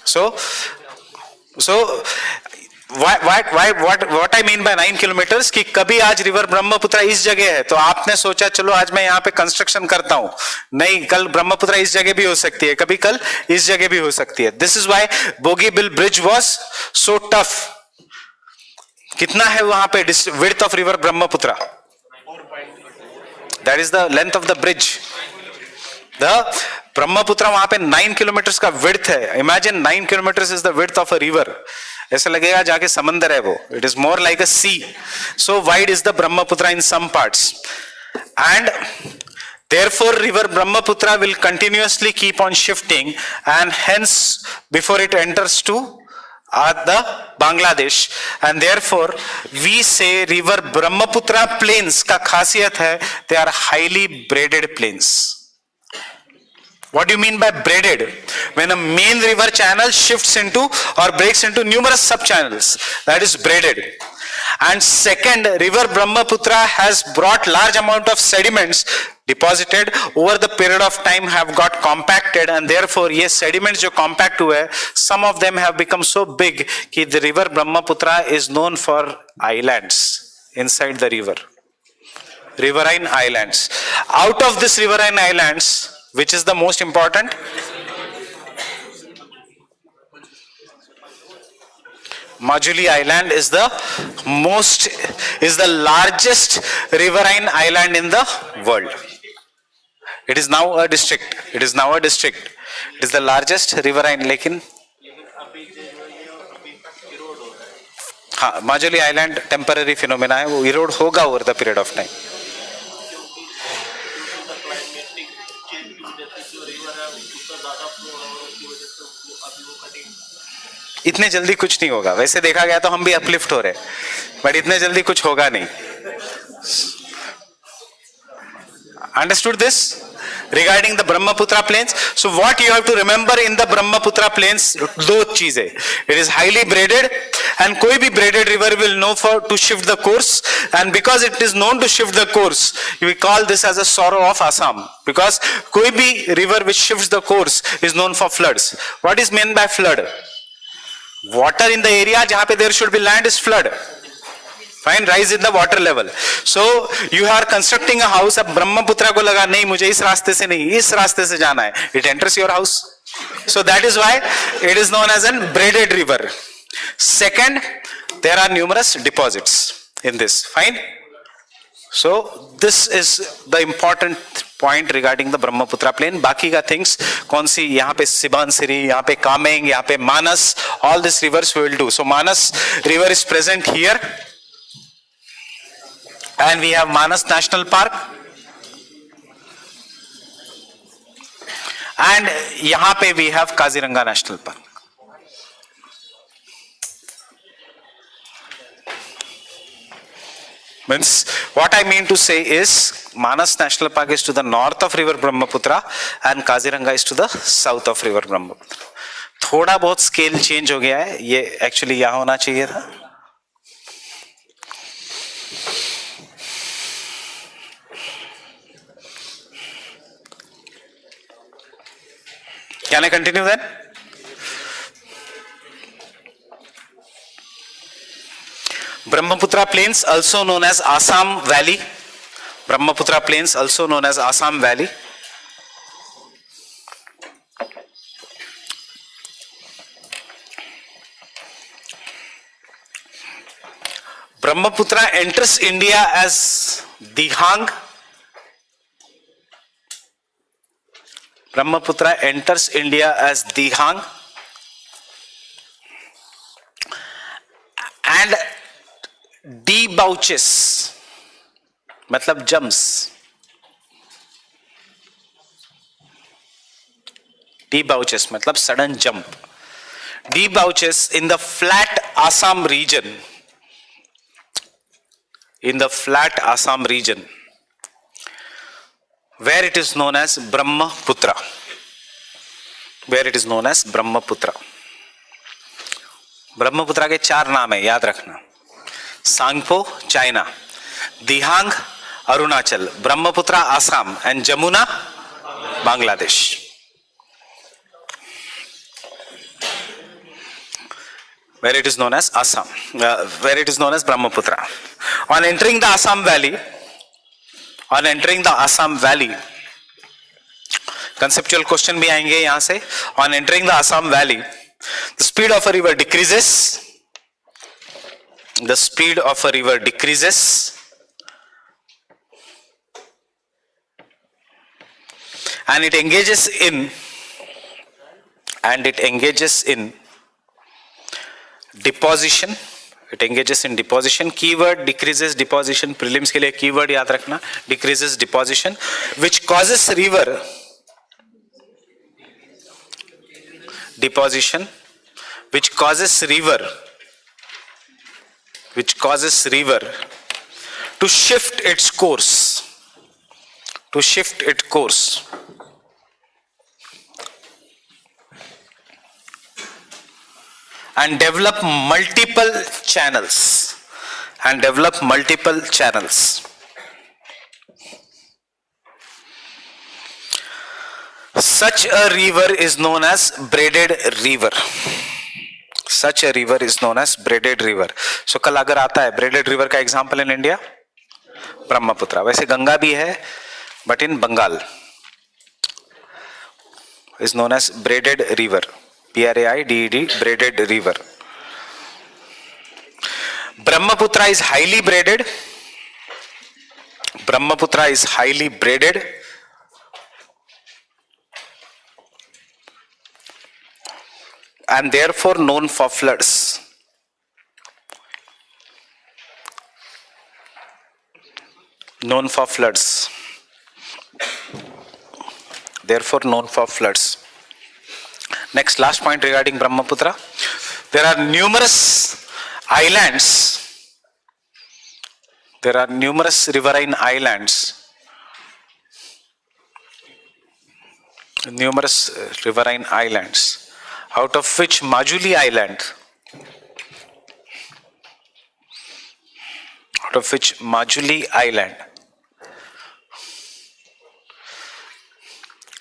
So what I mean by 9 kilometers कि कभी आज river Brahmaputra इस जगह है तो आपने सोचा चलो आज मैं यहाँ पे कंस्ट्रक्शन करता हूँ. नहीं, कल ब्रह्मपुत्र इस जगह भी हो सकती है, कभी कल इस जगह भी हो सकती है. This is why Bogeybill Bridge was so tough. कितना है वहां पे width of river Brahmaputra? That is the length of the bridge. The Brahmaputra वहां पे 9 kilometers का width है. Imagine 9 kilometers is the width of a river. ऐसा लगेगा जाके समंदर है वो. It is more like a sea. So wide is the Brahmaputra in some parts. And therefore river Brahmaputra will continuously keep on shifting, and hence before it enters to the Bangladesh, and therefore we say river Brahmaputra plains का खासियत है, they are highly braided plains. What do you mean by braided? When a main river channel shifts into or breaks into numerous sub channels, that is braided. And second, river Brahmaputra has brought large amount of sediments deposited over the period of time, have got compacted, and therefore ये sediments जो compact हुए, some of them have become so big कि the river Brahmaputra is known for islands inside the river, riverine islands. Out of this riverine islands, which is the most important? Majuli Island is the largest riverine island in the world. It is now a district. It is the largest riverine. लेकिन हाँ, Majuli Island temporary phenomena है, वो erode होगा over the period of time. इतने जल्दी कुछ नहीं होगा, वैसे देखा गया तो हम भी अपलिफ्ट हो रहे, बट इतने जल्दी कुछ होगा नहीं. Understood this regarding the Brahmaputra plains? So what you have to remember in the Brahmaputra plains, दो चीजें. It is highly braided, and कोई भी braided river will know to shift the course, and because it is known to shift the course, we call this as a sorrow of Assam, because कोई भी river which shifts the course is known for floods. What is meant by flood? Water in the area जहाँ पे there should be land is flood. Fine, rise in the water level. So you are constructing a house. अब ब्रह्मपुत्र को लगा नहीं मुझे इस रास्ते से नहीं इस रास्ते से जाना है. It enters your house. So that is why it is known as a braided river. Second, there are numerous deposits in this. Fine. So this is the important point regarding the Brahmaputra plain. बाकी का things कौन सी यहाँ पे Sibansiri, यहाँ पे Kameng, यहाँ पे Manas, all these rivers we will do. So Manas river is present here, and we have Manas National Park, and यहाँ पे we have Kaziranga National Park. Means what I mean to say is Manas National Park is to the north of river Brahmaputra and Kaziranga is to the south of river Brahmaputra. थोड़ा बहुत scale change हो गया है, ये actually यहाँ होना चाहिए था. Can I continue then? Brahmaputra plains also known as Assam Valley. Brahmaputra plains also known as Assam Valley. Brahmaputra enters India as Dihang. Brahmaputra enters India as Dihang and debouches, मतलब jumps. Debouches मतलब sudden jump. Debouches in the flat Assam region. In the flat Assam region, where it is known as Brahmaputra. Where it is known as Brahmaputra. Brahmaputra के चार नाम है, याद रखना. Tsangpo China, Dihang Arunachal, Brahmaputra Assam, and Jamuna Bangladesh. Where it is known as Assam, where it is known as Brahmaputra. On entering the Assam Valley, conceptual question भी आएंगे यहाँ से. On entering the Assam Valley, the speed of a river decreases. The speed of a river decreases, and it engages in deposition. It engages in deposition. Keyword decreases deposition. Prelims के लिए keyword याद रखना. Decreases deposition, which causes river deposition, which causes river to shift its course. And develop multiple channels and develop multiple channels. Such a river is known as braided river. Such a river is known as braided river. So कल अगर आता है braided river का example in India, Brahmaputra. वैसे गंगा भी है, but in Bengal is known as braided river. Braided, braided river. Brahmaputra is highly braided. Brahmaputra is highly braided. And therefore known for floods. Known for floods. Therefore known for floods. Next, last point regarding Brahmaputra. There are numerous islands. There are numerous riverine islands. Numerous riverine islands. Out of which Majuli Island,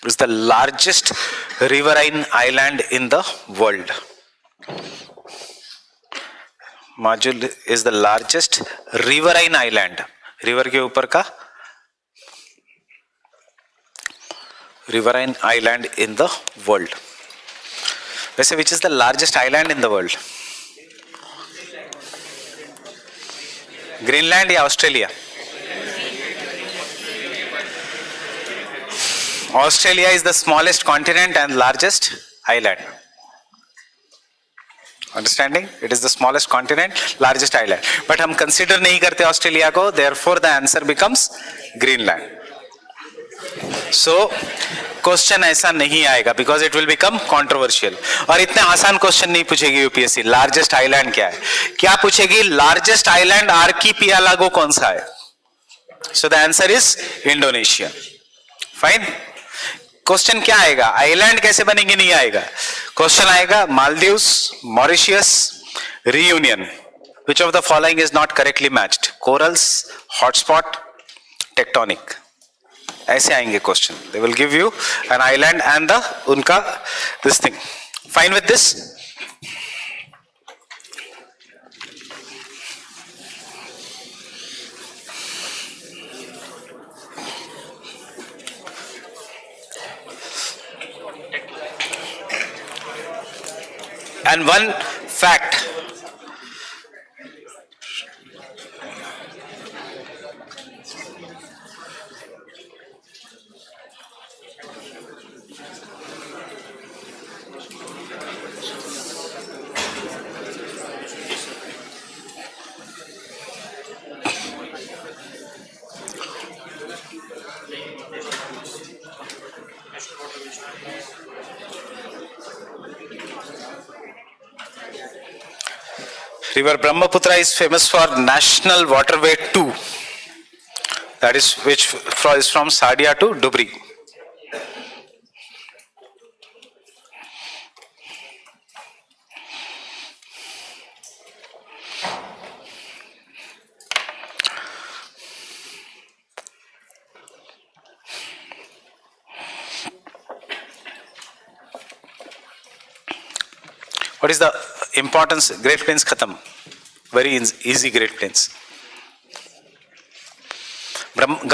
is the largest riverine island in the world. Majuli is the largest riverine island. River के ऊपर का riverine island in the world. वैसे which is the largest island in the world? Greenland या Australia? Australia is the smallest continent and largest island. Understanding? It is the smallest continent, largest island. But हम consider नहीं करते Australia को, therefore the answer becomes Greenland. So question ऐसा नहीं आएगा because it will become controversial. और इतने आसान क्वेश्चन नहीं पूछेगी यूपीएससी. लार्जेस्ट आइलैंड क्या है? क्या पूछेगी? लार्जेस्ट आइलैंड आर्कीपियालागो कौन सा है? So the answer is Indonesia. Fine. Question क्या आएगा? आइलैंड कैसे बनेंगे नहीं आएगा. क्वेश्चन आएगा Maldives, Mauritius, Reunion. Which of the following is not correctly matched? Corals, hotspot, tectonic. ऐसे आएंगे question. They will give you an island and the उनका this thing. Fine with this? And one fact, River Brahmaputra is famous for National Waterway 2, that is which is from Sadia to Dhubri. What is the importance? Great Plains khatam. Very easy Great Plains.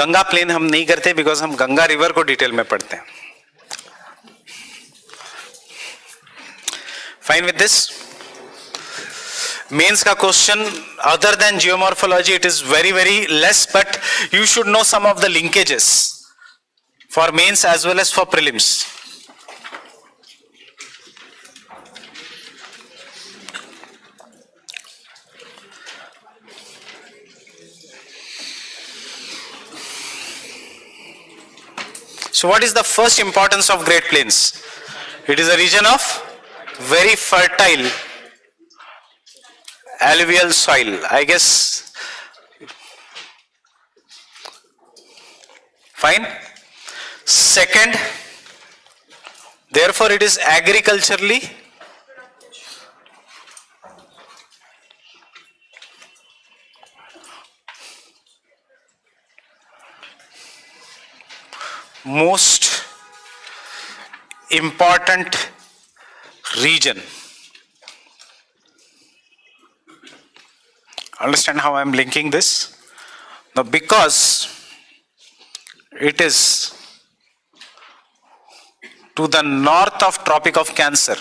Ganga plain हम नहीं करते because हम Ganga river को detail में पढ़ते हैं. Fine with this? Mains का question other than geomorphology it is very very less, but you should know some of the linkages for mains as well as for prelims. So what is the first importance of Great Plains? It is a region of very fertile alluvial soil. I guess. Fine. Second, therefore it is agriculturally most important region. Understand how I am linking this? Now, because it is to the north of Tropic of Cancer,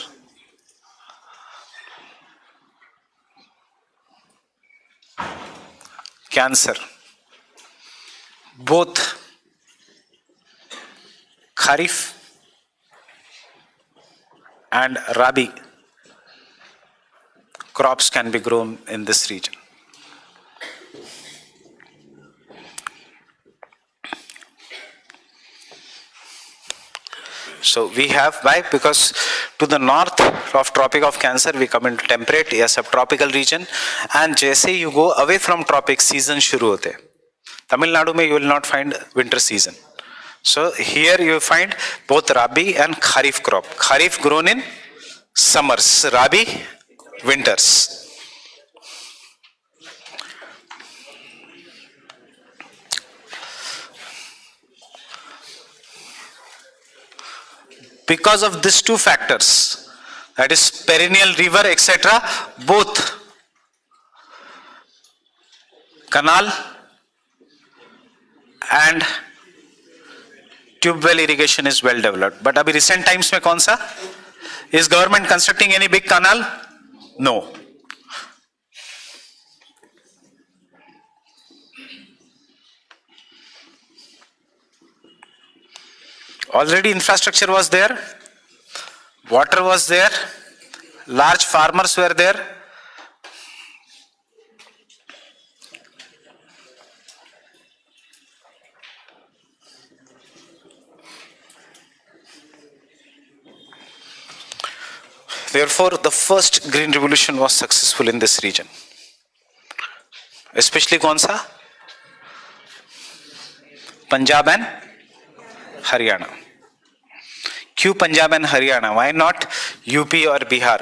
both Kharif and Rabi crops can be grown in this region. So we have, why? Because to the north of Tropic of Cancer we come into temperate या subtropical region, and जैसे you go away from tropic, season शुरू होते हैं. Tamil Nadu में you will not find winter season. So here you find both Rabi and Kharif crop. Kharif grown in summers, Rabi winters. Because of these two factors, that is perennial river, etc., both canal and tube well irrigation is well developed. But abhi recent times mein kaun sa? Is government constructing any big canal? No. Already infrastructure was there, water was there, large farmers were there. Therefore, the first green revolution was successful in this region. Especially kaun sa? Punjab and Haryana. क्यों Punjab and Haryana? Why not UP और बिहार?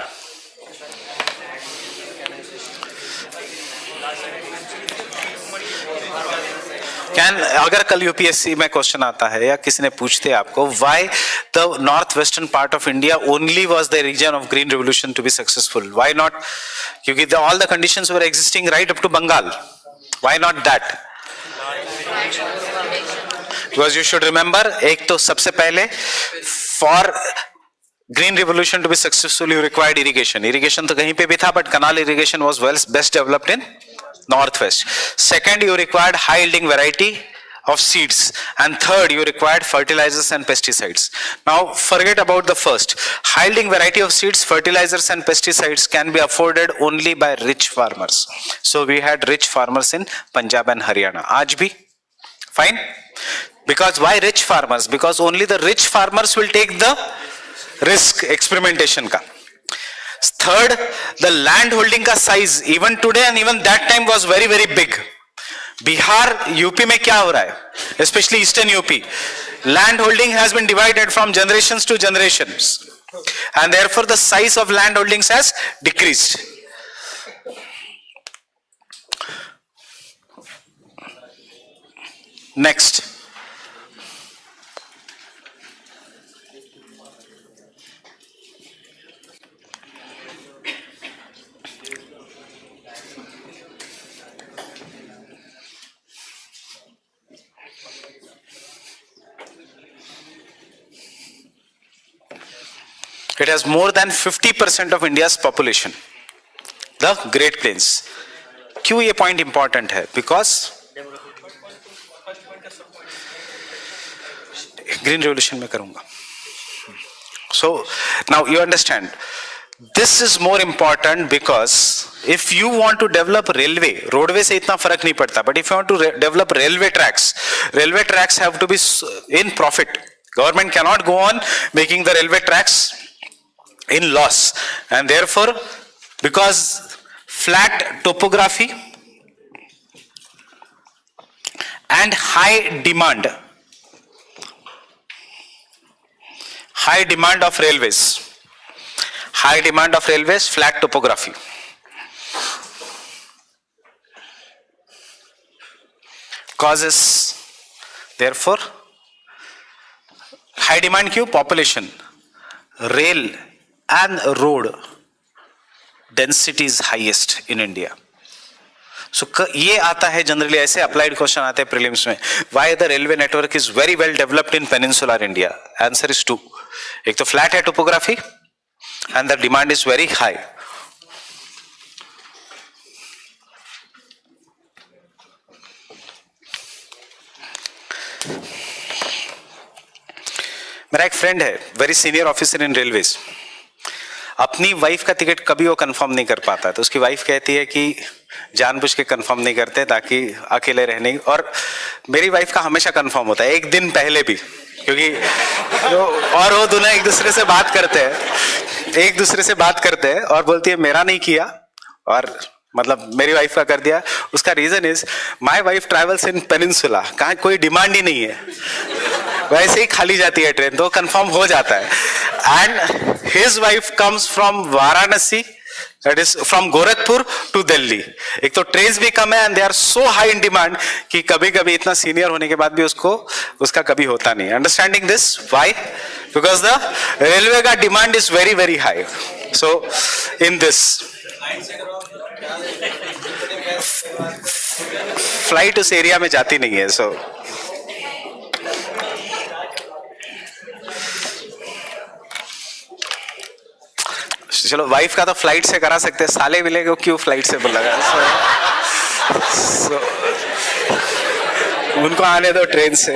अगर कल UPSC में question आता है या किसी ने पूछते आपको why the northwestern part of India only was the region of green revolution to be successful? Why not? क्योंकि all the conditions were existing right up to Bengal. Why not that? Because you should remember, एक तो सबसे पहले for green revolution to be successful you required irrigation. Irrigation तो कहीं पे भी था, but canal irrigation was best developed in northwest. Second, you required high yielding variety of seeds, and third, you required fertilizers and pesticides. Now forget about the first. High yielding variety of seeds, fertilizers and pesticides can be afforded only by rich farmers. So we had rich farmers in Punjab and Haryana. Aaj bhi fine. Because why rich farmers? Because only the rich farmers will take the risk experimentation ka. Third, the land holding ka size even today and even that time was very very big. Bihar, UP में क्या हो रहा है? Especially Eastern UP, land holding has been divided from generations to generations, and therefore the size of land holdings has decreased. Next. It has more than 50% of India's population, the Great Plains. क्यों ये point important है? Because green revolution में करूँगा. So now you understand. This is more important because if you want to develop railway, roadway से इतना फर्क नहीं पड़ता. But if you want to develop railway tracks have to be in profit. Government cannot go on making the railway tracks in loss, and therefore because flat topography and high demand of railways, flat topography, causes therefore high demand क्यों? Population, rail and road density is highest in India. So ये आता है generally, ऐसे applied question आते हैं prelims में. Why the railway network is very well developed in peninsular India? Answer is 2. एक तो फ्लैट है topography and the demand is very high. मेरा एक फ्रेंड है, very senior officer in railways. अपनी वाइफ का टिकट कभी वो कंफर्म नहीं कर पाता, तो उसकी वाइफ कहती है कि जानबूझ के कंफर्म नहीं करते ताकि अकेले रहने. और मेरी वाइफ का हमेशा कंफर्म होता है, एक दिन पहले भी, क्योंकि और वो दोनों एक दूसरे से बात करते हैं और बोलती है मेरा नहीं किया और मतलब मेरी वाइफ का कर दिया. उसका reason is my wife travels in peninsula, कहाँ कोई डिमांड ही नहीं है, वैसे ही खाली जाती है ट्रेन तो कंफर्म हो जाता है. And his wife comes from Varanasi, that is from Gorakhpur to Delhi. एक तो ट्रेन्स भी कम है and they are so high in demand कि कभी कभी इतना सीनियर होने के बाद भी उसका कभी होता नहीं. Understanding this why? Because the railway का demand is very very high. So in this flight उस एरिया में जाती नहीं है. सो चलो वाइफ का तो फ्लाइट से करा सकते हैं, साले मिले को क्यों फ्लाइट से बोला? so, उनको आने दो ट्रेन से.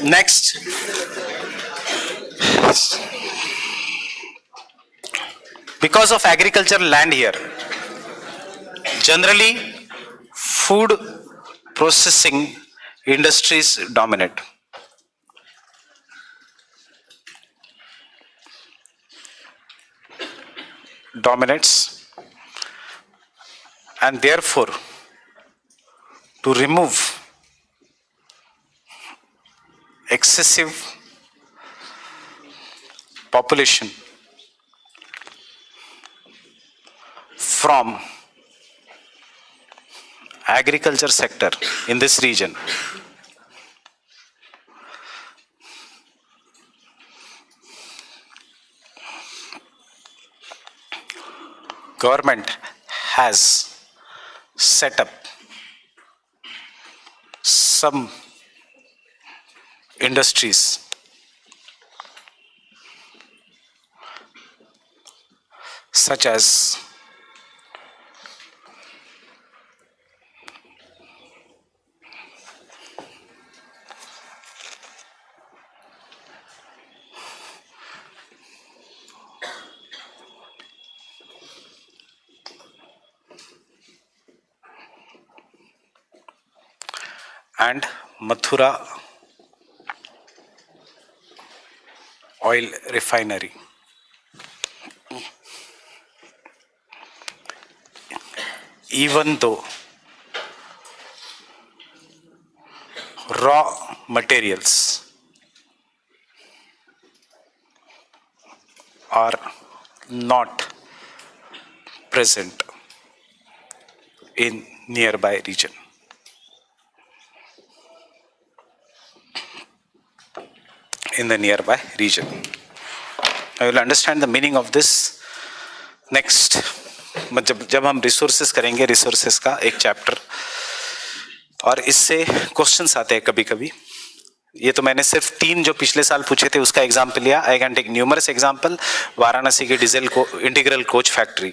Next, because of agriculture land here, generally food processing industries dominate. And therefore to remove excessive population from agriculture sector in this region, government has set up some industries such as and Mathura oil refinery. Even though raw materials are not present in nearby region. In the nearby region, I will understand the meaning of this next. जब हम resources करेंगे, resources का एक chapter, और इससे questions आते हैं कभी कभी. ये तो मैंने सिर्फ 3 जो पिछले साल पूछे थे उसका एग्जाम्पल लिया. I can take numerous example. Varanasi की diesel integral coach factory,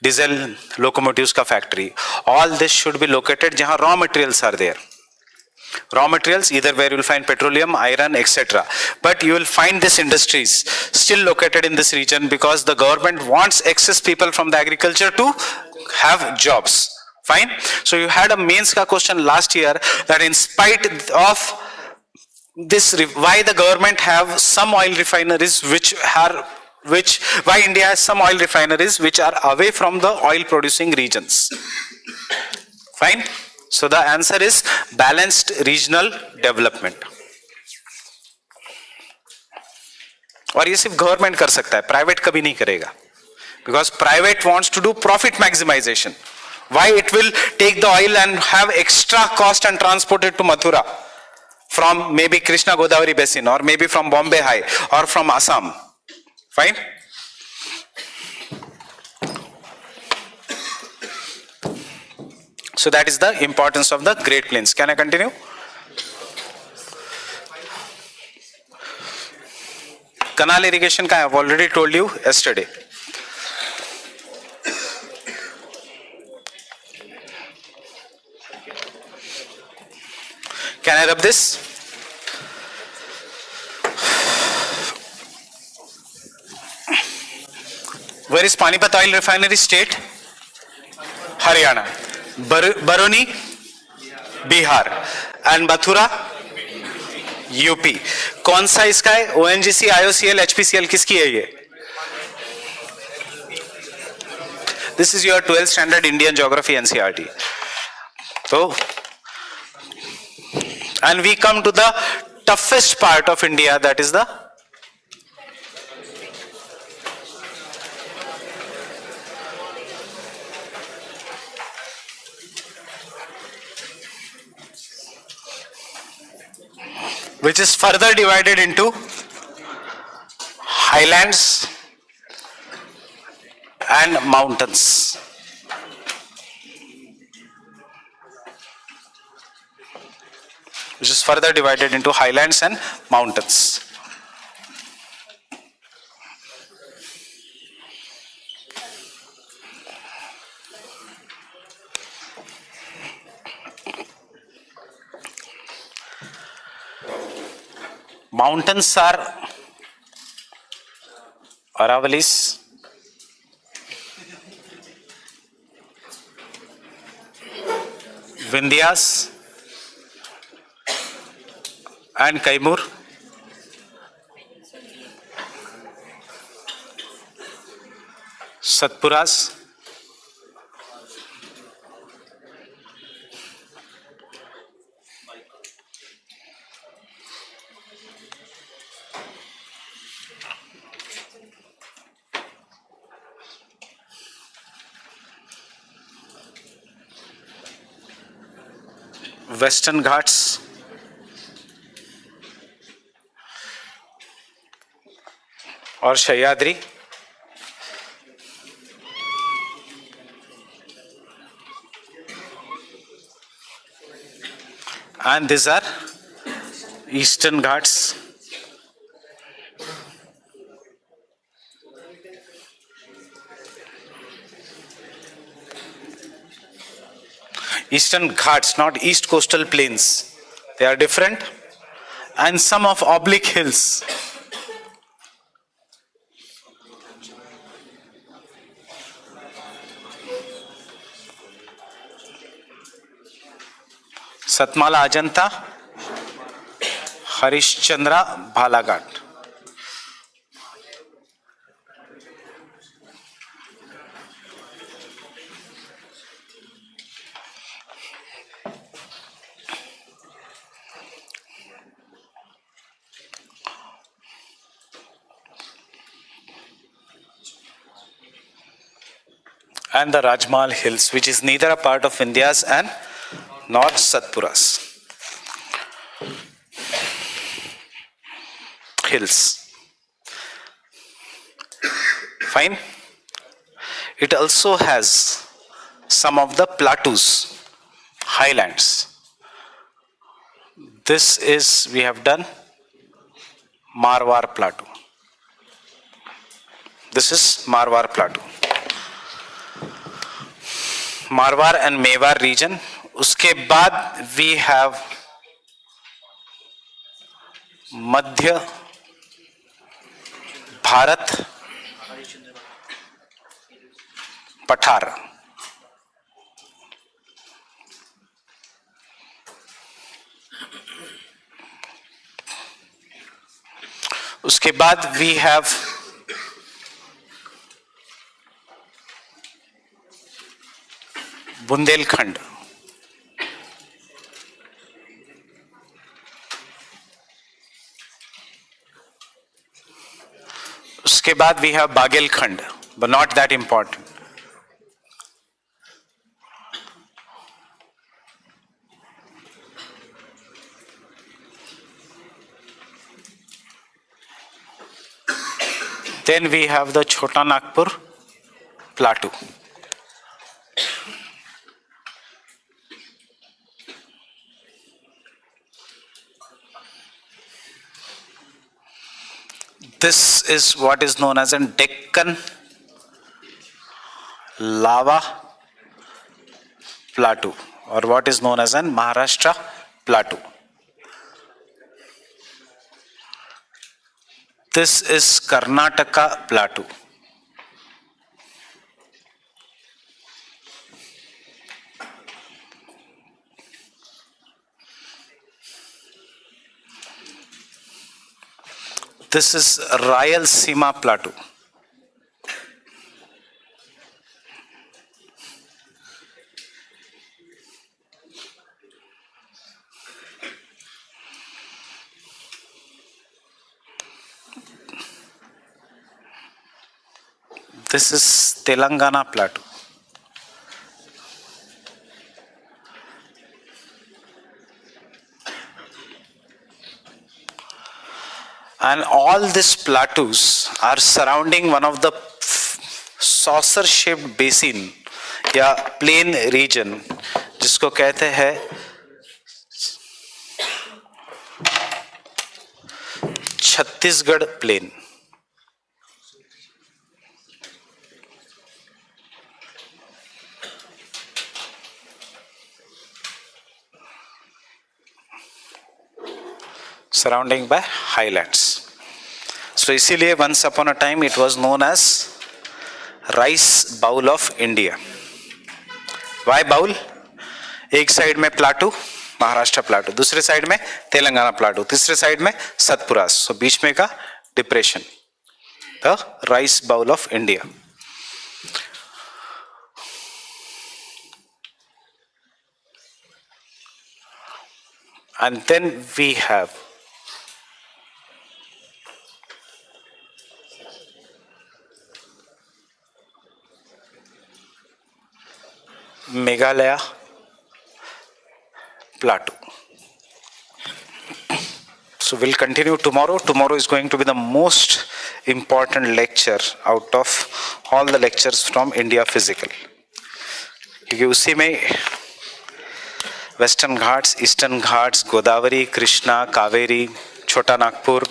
diesel locomotives का factory, all this should be located जहां raw materials are there. Raw materials, either where you will find petroleum, iron, etc. But you will find these industries still located in this region because the government wants excess people from the agriculture to have jobs. Fine. So you had a mains ka question last year that in spite of this, why the government have some oil refineries why India has some oil refineries which are away from the oil producing regions. Fine. So the answer is balanced regional development. और ये सिर्फ government कर सकता है, private कभी नहीं करेगा. Because private wants to do profit maximization. Why? It will take the oil and have extra cost and transport it to Mathura from maybe Krishna Godavari Basin, or maybe from Bombay High, or from Assam. Fine? So that is the importance of the Great Plains. Can I continue? Canal irrigation, I have already told you yesterday. Can I rub this? Where is Panipat Oil Refinery state? Haryana. Baroni? Bihar. And Mathura? UP. कौन सा इसका है? ONGC, IOCL, HPCL किसकी है ये? This is your 12th standard Indian Geography NCERT. So, and we come to the toughest part of India, that is the which is further divided into highlands and mountains. Which is further divided into highlands and mountains. Mountains are Aravalis, Vindhyas and Kaimur, Satpuras, Western Ghats, और Sahyadri, and these are Eastern Ghats. Eastern Ghats, not East Coastal Plains. They are different. And some of oblique hills. Satmala Ajanta, Harishchandra Balaghat. And the Rajmal Hills, which is neither a part of Vindhyas and nor Satpuras. Hills. Fine. It also has some of the plateaus, highlands. This is, we have done Marwar Plateau. This is Marwar Plateau. Marwar and Mewar region. उसके बाद we have मध्य भारत पठार. उसके बाद we have Bundelkhand. उसके बाद we have बागेलखंड. but not that important. Then we have the Chota Nagpur Plateau. This is what is known as a Deccan lava plateau, or what is known as an Maharashtra plateau. This is Karnataka plateau. This is Rayalaseema plateau. This is Telangana plateau. And all these plateaus are surrounding one of the saucer shaped basin या plain region जिसको कहते हैं Chhattisgarh plain. Surrounding by highlands. So इसीलिए once upon a time it was known as rice bowl of India. Why bowl? एक side में plateau Maharashtra plateau, दूसरे side में Telangana plateau, तीसरे साइड में सतपुरा, सो बीच में का depression, the rice bowl of India. And then we have Meghalaya plateau. So we'll continue tomorrow. Tomorrow is going to be the most important lecture out of all the lectures from India physical. क्योंकि उसी में Western Ghats, Eastern Ghats, Godavari, Krishna, Kaveri, Chhota Nagpur,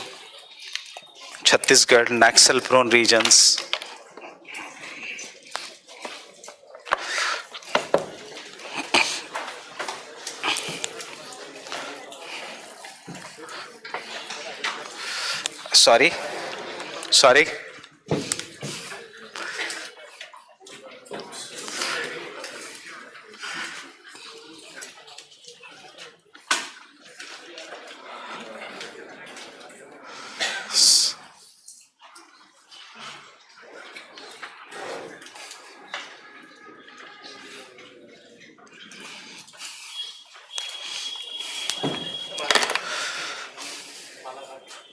Chhattisgarh, Naxal prone regions, sorry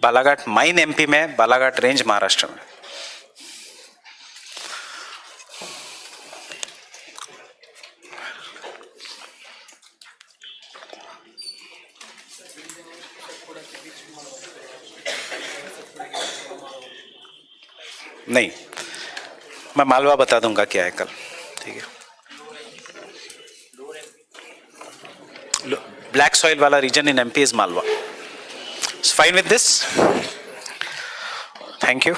Balaghat mine MP में, Balaghat range Maharashtra में. नहीं, मैं मालवा बता दूंगा क्या है कल. ठीक है, ब्लैक सॉइल वाला region in MP is Malwa. Fine with this? Thank you.